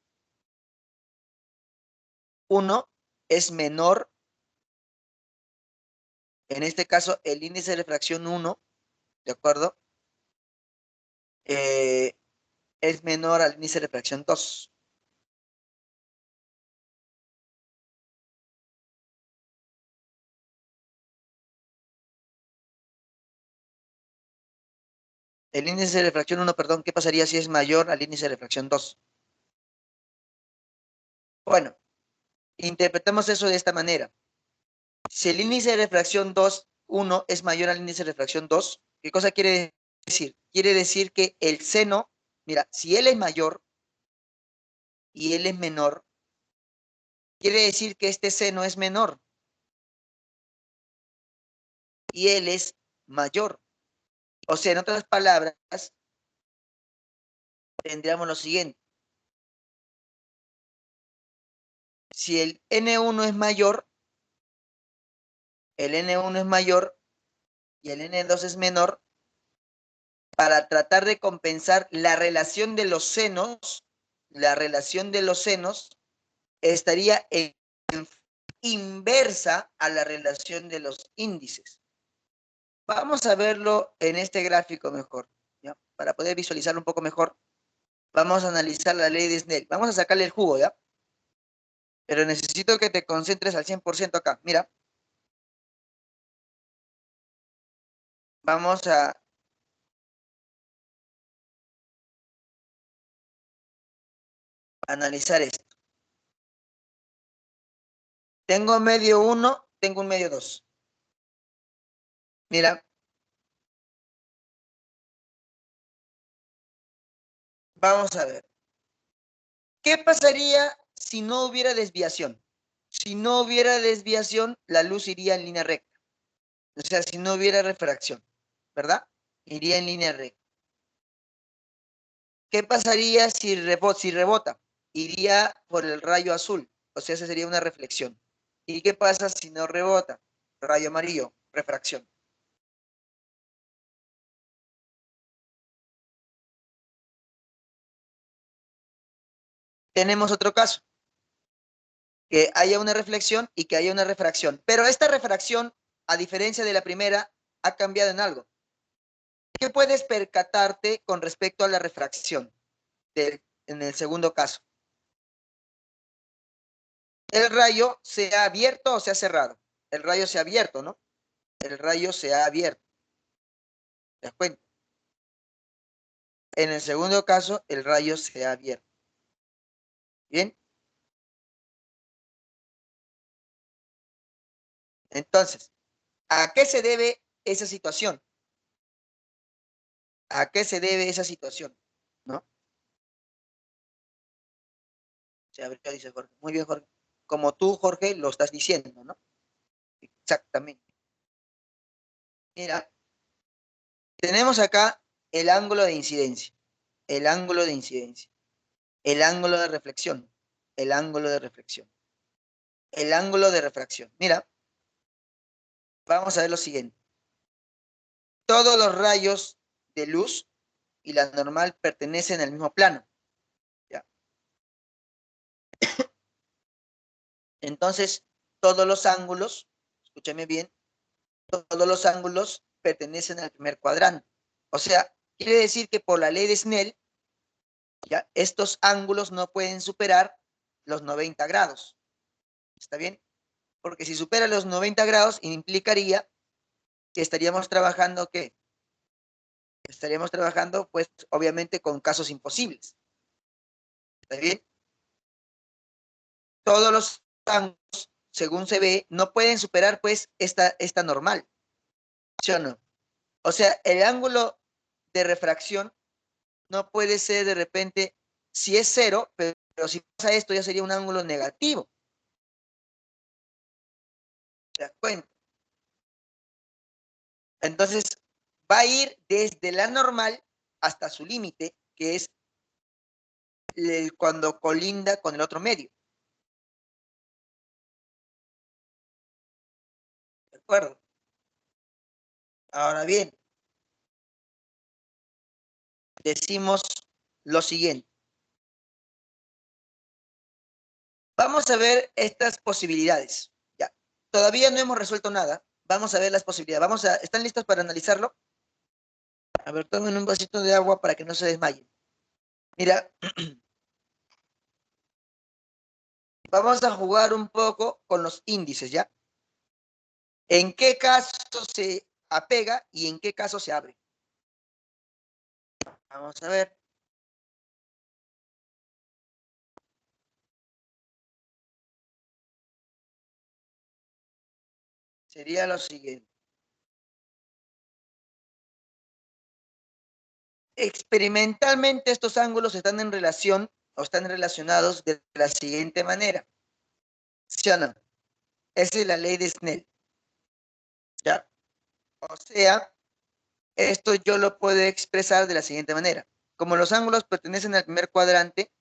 1 es menor? En este caso, el índice de refracción 1, ¿de acuerdo? Eh, es menor al índice de refracción 2. El índice de refracción 1, perdón, ¿qué pasaría si es mayor al índice de refracción 2? Bueno, interpretamos eso de esta manera. Si el índice de refracción 2, 1 es mayor al índice de refracción 2, ¿qué cosa quiere decir? Quiere decir que el seno, mira, si él es mayor y él es menor, quiere decir que este seno es menor y él es mayor. O sea, en otras palabras, tendríamos lo siguiente. Si el N1 es mayor, el N1 es mayor y el N2 es menor, para tratar de compensar la relación de los senos, estaría inversa a la relación de los índices. Vamos a verlo en este gráfico mejor, ¿ya? Para poder visualizarlo un poco mejor. Vamos a analizar la ley de Snell. Vamos a sacarle el jugo, ¿ya? Pero necesito que te concentres al 100% acá. Mira, vamos a analizar esto. Tengo medio 1, tengo un medio 2. Mira, vamos a ver. ¿Qué pasaría si no hubiera desviación? Si no hubiera desviación, la luz iría en línea recta. O sea, si no hubiera refracción, ¿verdad? Iría en línea recta. ¿Qué pasaría si rebota? Iría por el rayo azul. O sea, esa sería una reflexión. ¿Y qué pasa si no rebota? Rayo amarillo, refracción. Tenemos otro caso, que haya una reflexión y que haya una refracción. Pero esta refracción, a diferencia de la primera, ha cambiado en algo. ¿Qué puedes percatarte con respecto a la refracción en el segundo caso? El rayo se ha abierto o se ha cerrado. El rayo se ha abierto, ¿no? El rayo se ha abierto. ¿Te das cuenta? En el segundo caso, el rayo se ha abierto. Bien. Entonces, ¿a qué se debe esa situación? ¿A qué se debe esa situación? ¿No? Se abrió, dice Jorge. Muy bien, Jorge. Como tú, Jorge, lo estás diciendo, ¿no? Exactamente. Mira, tenemos acá el ángulo de incidencia, el ángulo de incidencia, el ángulo de reflexión, el ángulo de reflexión, el ángulo de refracción. Mira, vamos a ver lo siguiente. Todos los rayos de luz y la normal pertenecen al mismo plano. ¿Ya? Entonces, todos los ángulos, escúchame bien, todos los ángulos pertenecen al primer cuadrante. O sea, quiere decir que por la ley de Snell, ¿ya? Estos ángulos no pueden superar los 90 grados. ¿Está bien? Porque si supera los 90 grados, implicaría que estaríamos trabajando, ¿qué? Estaríamos trabajando, pues, obviamente con casos imposibles. ¿Está bien? Todos los ángulos, según se ve, no pueden superar, pues, esta normal. ¿Sí o no? O sea, el ángulo de refracción no puede ser de repente, si es cero, pero si pasa esto ya sería un ángulo negativo. ¿Te das cuenta? Entonces, va a ir desde la normal hasta su límite, que es cuando colinda con el otro medio. ¿De acuerdo? Ahora bien, decimos lo siguiente. Vamos a ver estas posibilidades. Ya. Todavía no hemos resuelto nada. Vamos a ver las posibilidades. ¿Están listos para analizarlo? A ver, tomen un vasito de agua para que no se desmayen. Mira, vamos a jugar un poco con los índices, ¿ya? ¿En qué caso se apega y en qué caso se abre? Vamos a ver. Sería lo siguiente. Experimentalmente estos ángulos están en relación o están relacionados de la siguiente manera. ¿Sí o no? Esa es la ley de Snell. ¿Ya? O sea, esto yo lo puedo expresar de la siguiente manera. Como los ángulos pertenecen al primer cuadrante,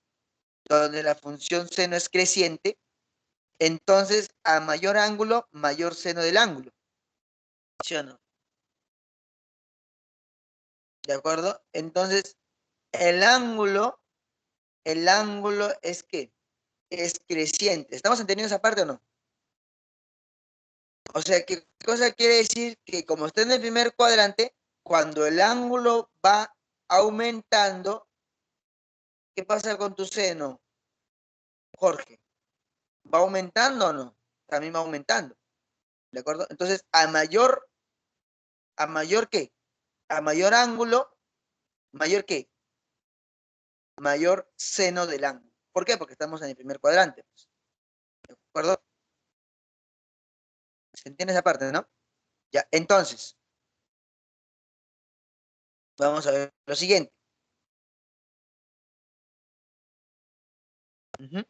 donde la función seno es creciente, entonces a mayor ángulo, mayor seno del ángulo. ¿Sí o no? ¿De acuerdo? Entonces, el ángulo es que es creciente. ¿Estamos entendiendo esa parte o no? O sea, ¿qué cosa quiere decir? Que como está en el primer cuadrante, cuando el ángulo va aumentando, ¿qué pasa con tu seno, Jorge? ¿Va aumentando o no? También va aumentando, ¿de acuerdo? Entonces, ¿a mayor qué? A mayor ángulo, ¿mayor qué? Mayor seno del ángulo. ¿Por qué? Porque estamos en el primer cuadrante, pues, ¿de acuerdo? ¿Se entiende esa parte, no? Ya, entonces, vamos a ver lo siguiente. Ujú.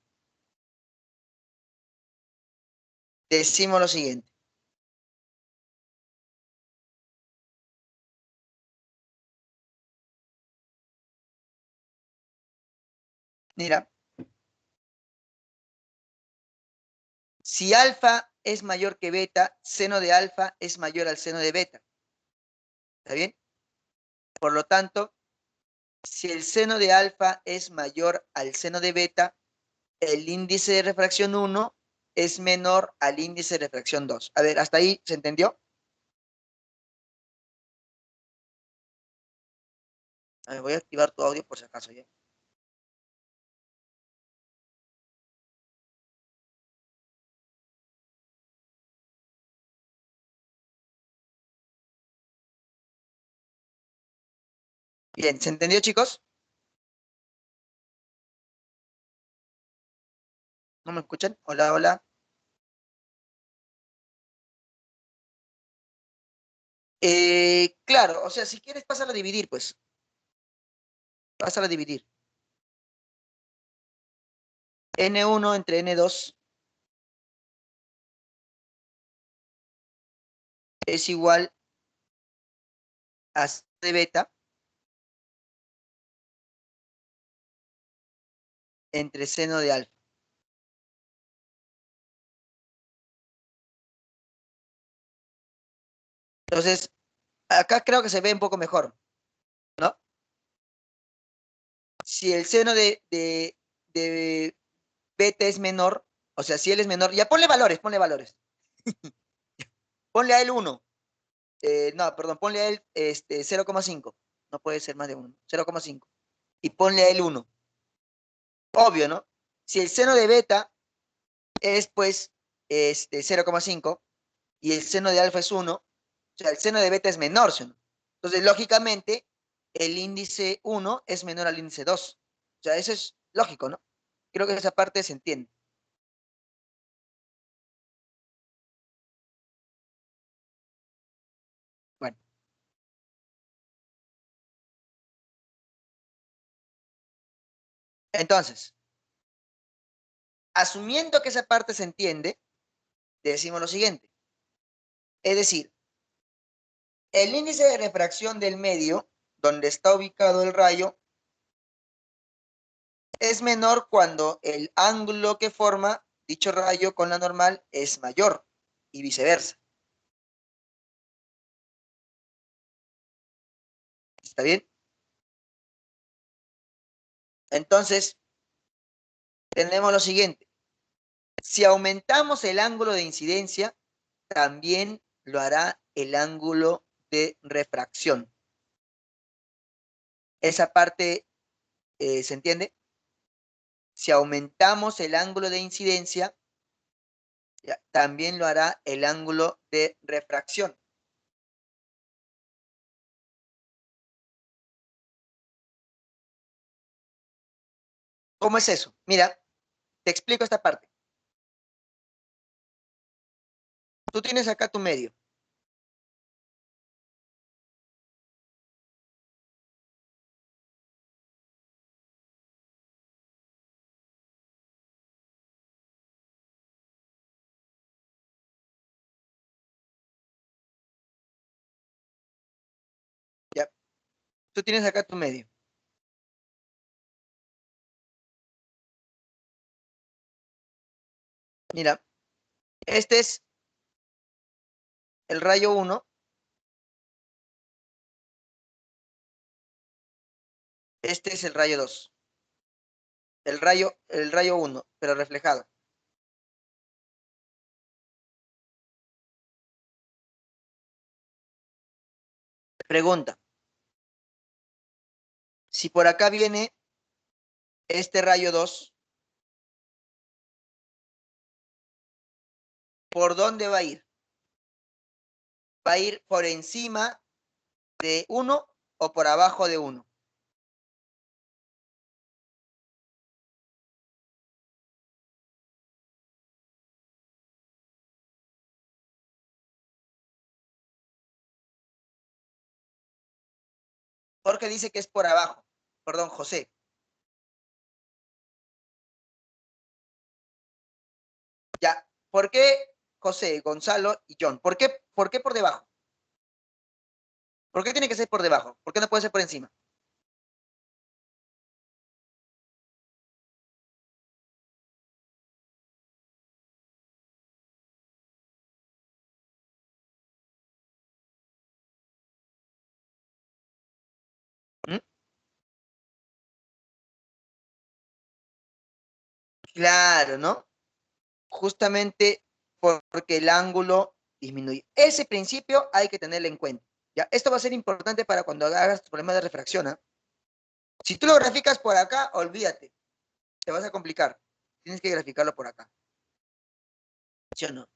Decimos lo siguiente. Mira, si alfa es mayor que beta, seno de alfa es mayor al seno de beta. ¿Está bien? Por lo tanto, si el seno de alfa es mayor al seno de beta, el índice de refracción 1 es menor al índice de refracción 2. A ver, ¿hasta ahí se entendió? A ver, voy a activar tu audio por si acaso, ¿ya? Bien, ¿se entendió, chicos? ¿No me escuchan? Hola, hola. Claro, o sea, si quieres, pásala a dividir, pues. Pásala a dividir. N1 entre N2 es igual a C de beta entre seno de alfa. Entonces, acá creo que se ve un poco mejor, ¿no? Si el seno de beta es menor, o sea, si él es menor, ya ponle valores, ponle valores. Ponle a él 1. No, perdón, ponle a él 0,5. No puede ser más de 1. 0,5. Y ponle a él 1. Obvio, ¿no? Si el seno de beta es, pues, 0,5 y el seno de alfa es 1, o sea, el seno de beta es menor, ¿sí o no? Entonces, lógicamente, el índice 1 es menor al índice 2. O sea, eso es lógico, ¿no? Creo que esa parte se entiende. Bueno, entonces, asumiendo que esa parte se entiende, decimos lo siguiente. Es decir, el índice de refracción del medio, donde está ubicado el rayo es menor cuando el ángulo que forma dicho rayo con la normal es mayor y viceversa. ¿Está bien? Entonces, tenemos lo siguiente. Si aumentamos el ángulo de incidencia, también lo hará el ángulo de refracción. Esa parte, ¿se entiende? Si aumentamos el ángulo de incidencia, también lo hará el ángulo de refracción. ¿Cómo es eso? Mira, te explico esta parte. Tú tienes acá tu medio. ¿Ya? Tú tienes acá tu medio. Mira, este es el rayo 1. Este es el rayo 2. El rayo 1, pero reflejado. Pregunta. Si por acá viene este rayo 2, ¿por dónde va a ir? ¿Va a ir por encima de 1 o por abajo de 1? Jorge dice que es por abajo. Perdón, José. Ya. ¿Por qué José, Gonzalo y John? ¿Por qué por debajo? ¿Por qué tiene que ser por debajo? ¿Por qué no puede ser por encima? ¿Mm? Claro, ¿no? Justamente porque el ángulo disminuye. Ese principio hay que tenerlo en cuenta. ¿Ya? Esto va a ser importante para cuando hagas tu problema de refracción. ¿Ah? Si tú lo graficas por acá, olvídate, te vas a complicar. Tienes que graficarlo por acá. ¿Sí o no?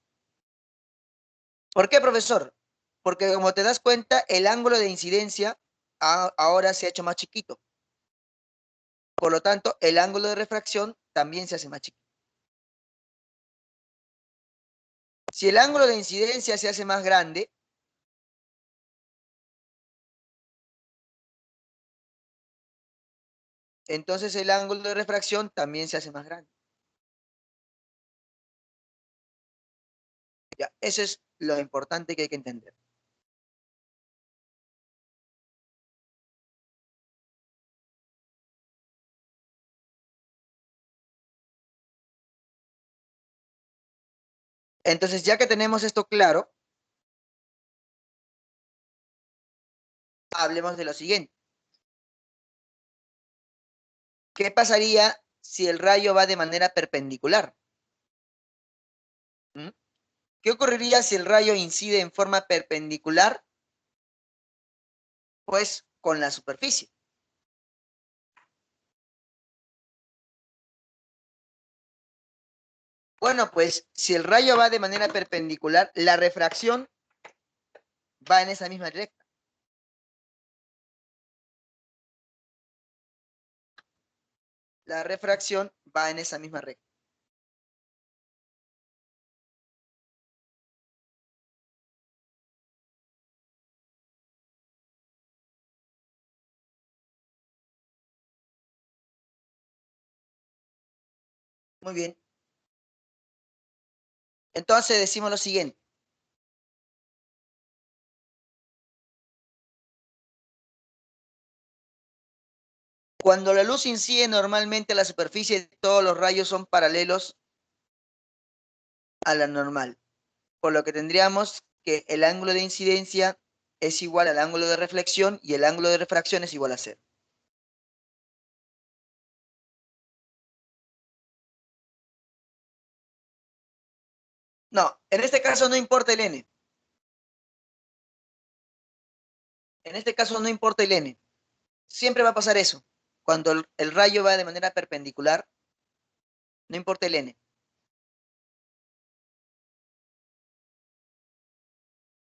¿Por qué, profesor? Porque como te das cuenta, el ángulo de incidencia ahora se ha hecho más chiquito. Por lo tanto, el ángulo de refracción también se hace más chiquito. Si el ángulo de incidencia se hace más grande, entonces el ángulo de refracción también se hace más grande. Ya, eso es lo importante que hay que entender. Entonces, ya que tenemos esto claro, hablemos de lo siguiente. ¿Qué pasaría si el rayo va de manera perpendicular? ¿Mm? ¿Qué ocurriría si el rayo incide en forma perpendicular, pues, con la superficie? Bueno, pues, si el rayo va de manera perpendicular, la refracción va en esa misma recta. La refracción va en esa misma recta. Muy bien. Entonces decimos lo siguiente. Cuando la luz incide normalmente a la superficie, todos los rayos son paralelos a la normal, por lo que tendríamos que el ángulo de incidencia es igual al ángulo de reflexión y el ángulo de refracción es igual a cero. No, en este caso no importa el n. En este caso no importa el n. Siempre va a pasar eso. Cuando el rayo va de manera perpendicular, no importa el n.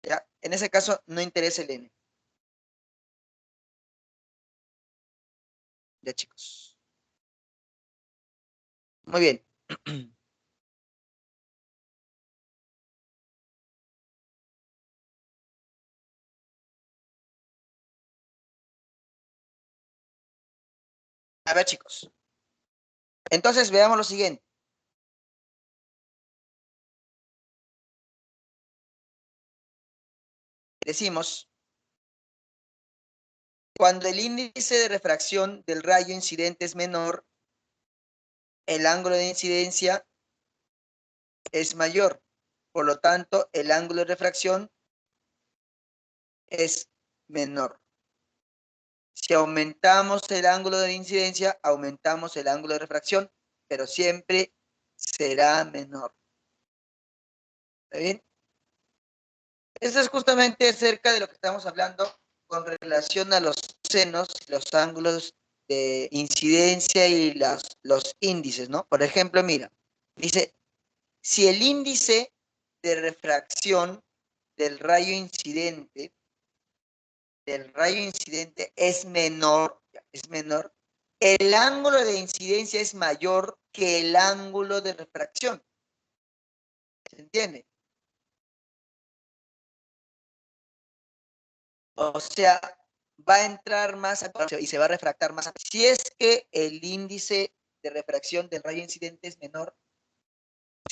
¿Ya? En ese caso no interesa el n. Ya, chicos. Muy bien. A ver, chicos. Entonces veamos lo siguiente. Decimos, cuando el índice de refracción del rayo incidente es menor, el ángulo de incidencia es mayor. Por lo tanto, el ángulo de refracción es menor. Si aumentamos el ángulo de incidencia, aumentamos el ángulo de refracción, pero siempre será menor. ¿Está bien? Esto es justamente acerca de lo que estamos hablando con relación a los senos, los ángulos de incidencia y los índices, ¿no? Por ejemplo, mira, dice, si el índice de refracción del rayo incidente es menor, el ángulo de incidencia es mayor que el ángulo de refracción. ¿Se entiende? O sea, va a entrar más y se va a refractar más. Si es que el índice de refracción del rayo incidente es menor,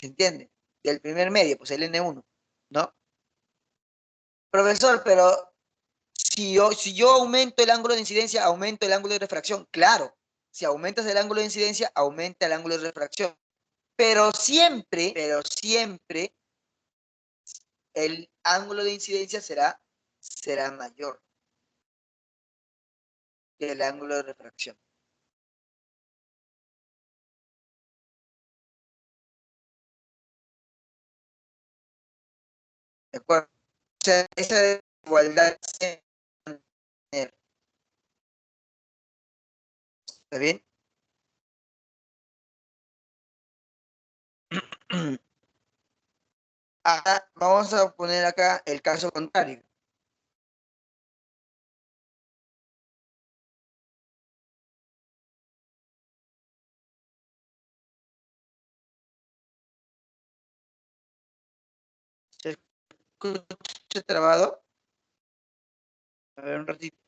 ¿se entiende? Del primer medio, pues el N1, ¿no? Profesor, pero si yo aumento el ángulo de incidencia, aumento el ángulo de refracción. Claro, si aumentas el ángulo de incidencia, aumenta el ángulo de refracción. Pero siempre el ángulo de incidencia será mayor que el ángulo de refracción. ¿De acuerdo? O sea, esa desigualdad se mantener. ¿Está bien? Ahora vamos a poner acá el caso contrario. ¿Se escucha trabado? A ver un ratito.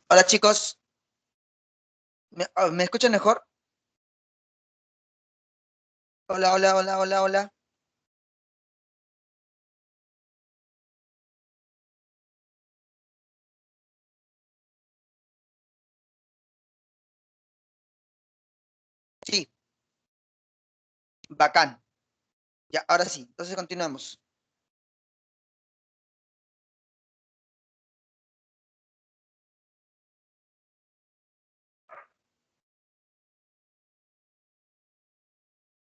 Hola chicos, ¿me escuchan mejor? Hola, hola, hola, hola, hola. Sí, bacán. Ya, ahora sí, entonces continuamos.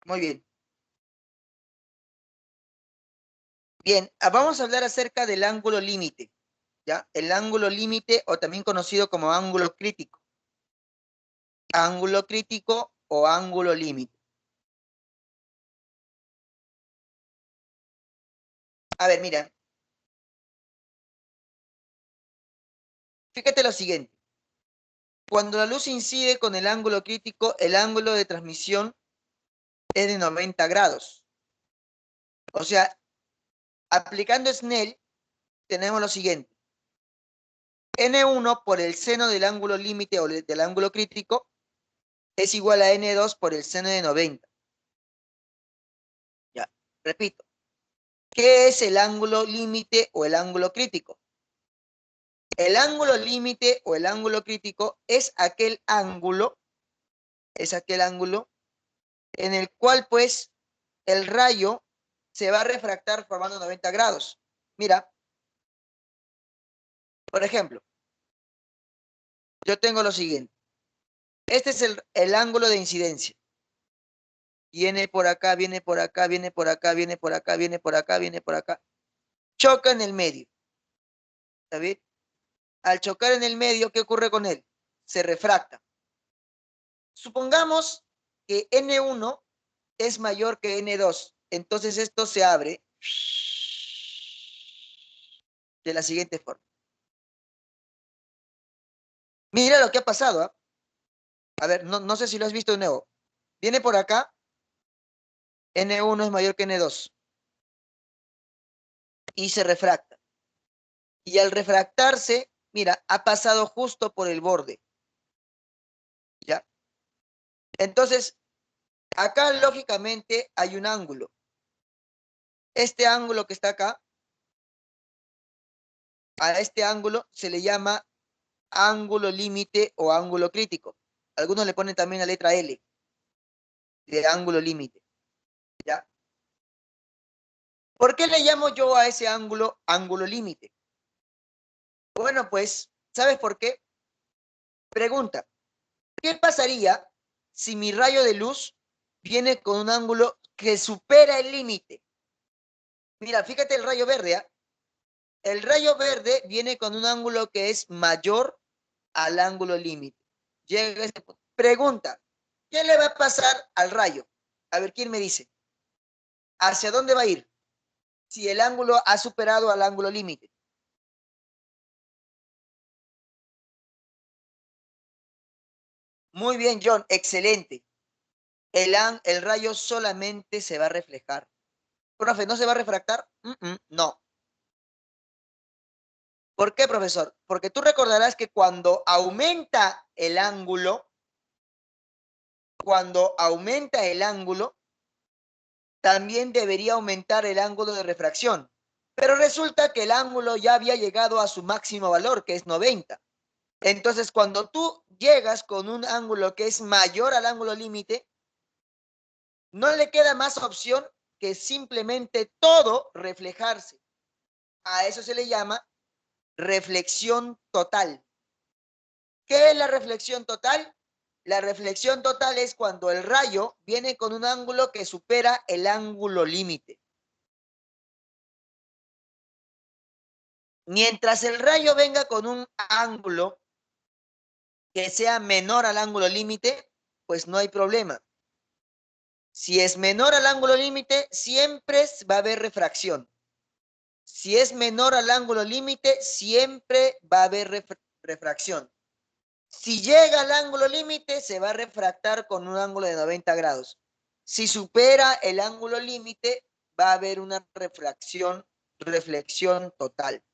Muy bien. Bien, vamos a hablar acerca del ángulo límite, ¿ya? El ángulo límite o también conocido como ángulo crítico. Ángulo crítico o ángulo límite. A ver, mira, fíjate lo siguiente. Cuando la luz incide con el ángulo crítico, el ángulo de transmisión es de 90 grados. O sea, aplicando Snell, tenemos lo siguiente. N1 por el seno del ángulo límite o del ángulo crítico es igual a N2 por el seno de 90. Ya, repito. ¿Qué es el ángulo límite o el ángulo crítico? El ángulo límite o el ángulo crítico es aquel ángulo en el cual pues el rayo se va a refractar formando 90 grados. Mira, por ejemplo, yo tengo lo siguiente. Este es el ángulo de incidencia. Viene por acá, viene por acá, viene por acá, viene por acá, viene por acá, viene por acá. Choca en el medio. ¿Está bien? Al chocar en el medio, ¿qué ocurre con él? Se refracta. Supongamos que N1 es mayor que N2. Entonces esto se abre de la siguiente forma. Mira lo que ha pasado, ¿eh? A ver, no sé si lo has visto de nuevo. Viene por acá, N1 es mayor que N2 y se refracta. Y al refractarse, mira, ha pasado justo por el borde. ¿Ya? Entonces, acá lógicamente hay un ángulo. Este ángulo que está acá, a este ángulo se le llama ángulo límite o ángulo crítico. Algunos le ponen también la letra L de ángulo límite. ¿Ya? ¿Por qué le llamo yo a ese ángulo ángulo límite? Bueno, pues, ¿sabes por qué? Pregunta, ¿qué pasaría si mi rayo de luz viene con un ángulo que supera el límite? Mira, fíjate el rayo verde, ¿eh? El rayo verde viene con un ángulo que es mayor al ángulo límite. Llega a este punto. Pregunta, ¿qué le va a pasar al rayo? A ver, ¿quién me dice? ¿Hacia dónde va a ir? Si el ángulo ha superado al ángulo límite. Muy bien, John, excelente. El rayo solamente se va a reflejar. Profe, ¿no se va a refractar? No. ¿Por qué, profesor? Porque tú recordarás que cuando aumenta el ángulo, también debería aumentar el ángulo de refracción. Pero resulta que el ángulo ya había llegado a su máximo valor, que es 90. Entonces, cuando tú llegas con un ángulo que es mayor al ángulo límite, no le queda más opción que simplemente todo reflejarse. A eso se le llama reflexión total. ¿Qué es la reflexión total? La reflexión total es cuando el rayo viene con un ángulo que supera el ángulo límite. Mientras el rayo venga con un ángulo que sea menor al ángulo límite, pues no hay problema. Si es menor al ángulo límite, siempre va a haber refracción. Si es menor al ángulo límite, siempre va a haber refracción. Si llega al ángulo límite, se va a refractar con un ángulo de 90 grados. Si supera el ángulo límite, va a haber una reflexión total.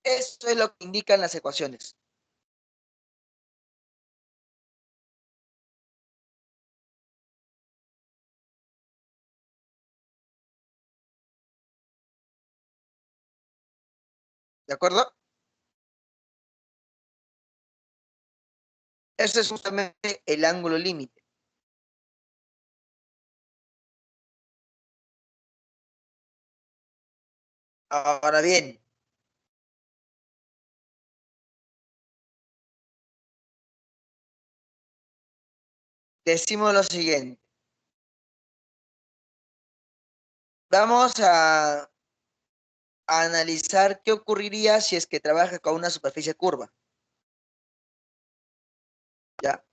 Eso es lo que indican las ecuaciones. ¿De acuerdo? Ese es justamente el ángulo límite. Ahora bien, decimos lo siguiente. Vamos a analizar qué ocurriría si es que trabaja con una superficie curva. ¿Ya?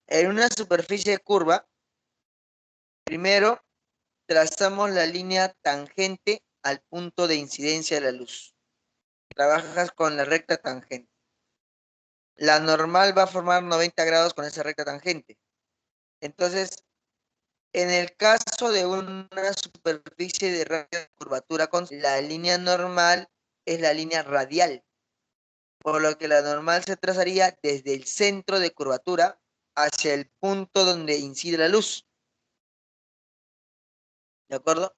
En una superficie curva, primero trazamos la línea tangente al punto de incidencia de la luz. Trabajas con la recta tangente. La normal va a formar 90 grados con esa recta tangente. Entonces, en el caso de una superficie de radio de curvatura, la línea normal es la línea radial, por lo que la normal se trazaría desde el centro de curvatura hacia el punto donde incide la luz. ¿De acuerdo?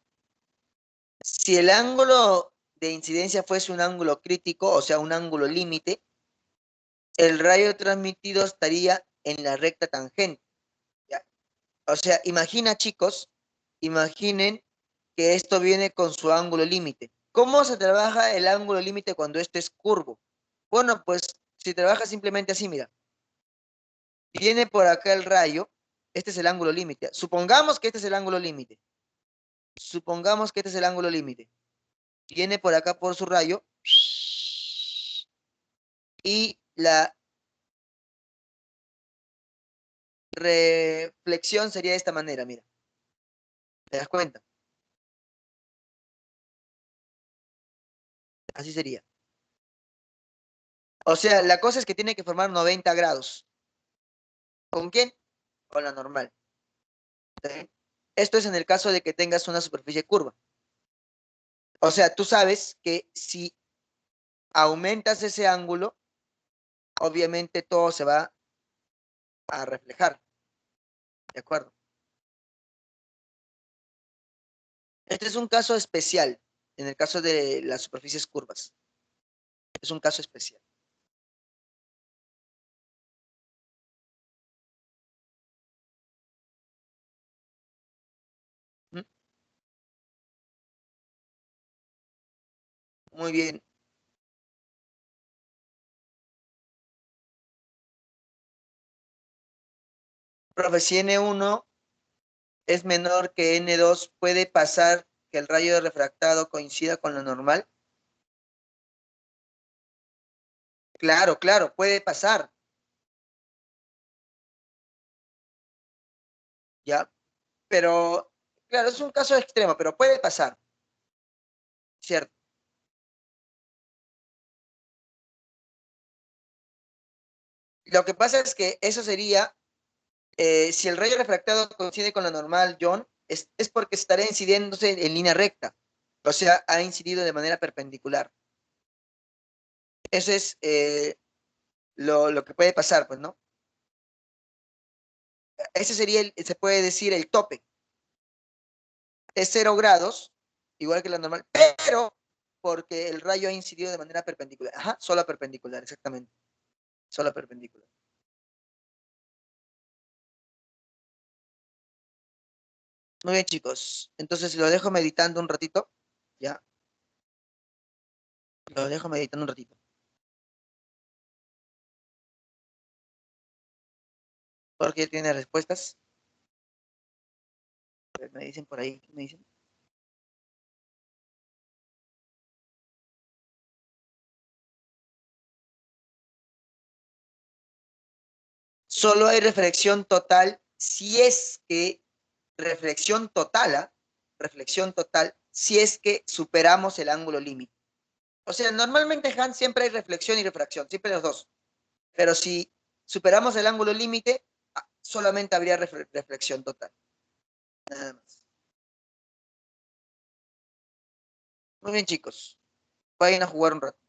Si el ángulo de incidencia fuese un ángulo crítico, o sea, un ángulo límite, el rayo transmitido estaría en la recta tangente. ¿Ya? O sea, imagina, chicos, imaginen que esto viene con su ángulo límite. ¿Cómo se trabaja el ángulo límite cuando esto es curvo? Bueno, pues si trabaja simplemente así, mira, viene por acá el rayo, este es el ángulo límite. Supongamos que este es el ángulo límite. Supongamos que este es el ángulo límite. Viene por acá por su rayo y la reflexión sería de esta manera, mira. ¿Te das cuenta? Así sería. O sea, la cosa es que tiene que formar 90 grados. ¿Con quién? Con la normal. ¿Sí? Esto es en el caso de que tengas una superficie curva. O sea, tú sabes que si aumentas ese ángulo, obviamente todo se va a reflejar. ¿De acuerdo? Este es un caso especial, en el caso de las superficies curvas. Es un caso especial. ¿Mm? Muy bien. Profe, si N1 es menor que N2, ¿puede pasar que el rayo refractado coincida con lo normal? Claro, claro, puede pasar, ¿ya? Pero, claro, es un caso extremo, pero puede pasar, ¿cierto? Lo que pasa es que eso sería, si el rayo refractado coincide con lo normal, John, es porque estará incidiéndose en línea recta, o sea, ha incidido de manera perpendicular. Eso es lo que puede pasar, pues, ¿no? Ese sería, se puede decir, el tope. Es 0 grados, igual que la normal, pero porque el rayo ha incidido de manera perpendicular. Ajá, solo perpendicular, exactamente. Solo perpendicular. Muy bien, chicos. Entonces lo dejo meditando un ratito. Ya, lo dejo meditando un ratito. Porque tiene respuestas. A ver, me dicen por ahí, ¿qué me dicen? Solo hay reflexión total si es que, reflexión total, ¿ah? Reflexión total, si es que superamos el ángulo límite. O sea, normalmente, Hans, siempre hay reflexión y refracción, siempre los dos. Pero si superamos el ángulo límite, solamente habría reflexión total. Nada más. Muy bien, chicos. Vayan a jugar un rato.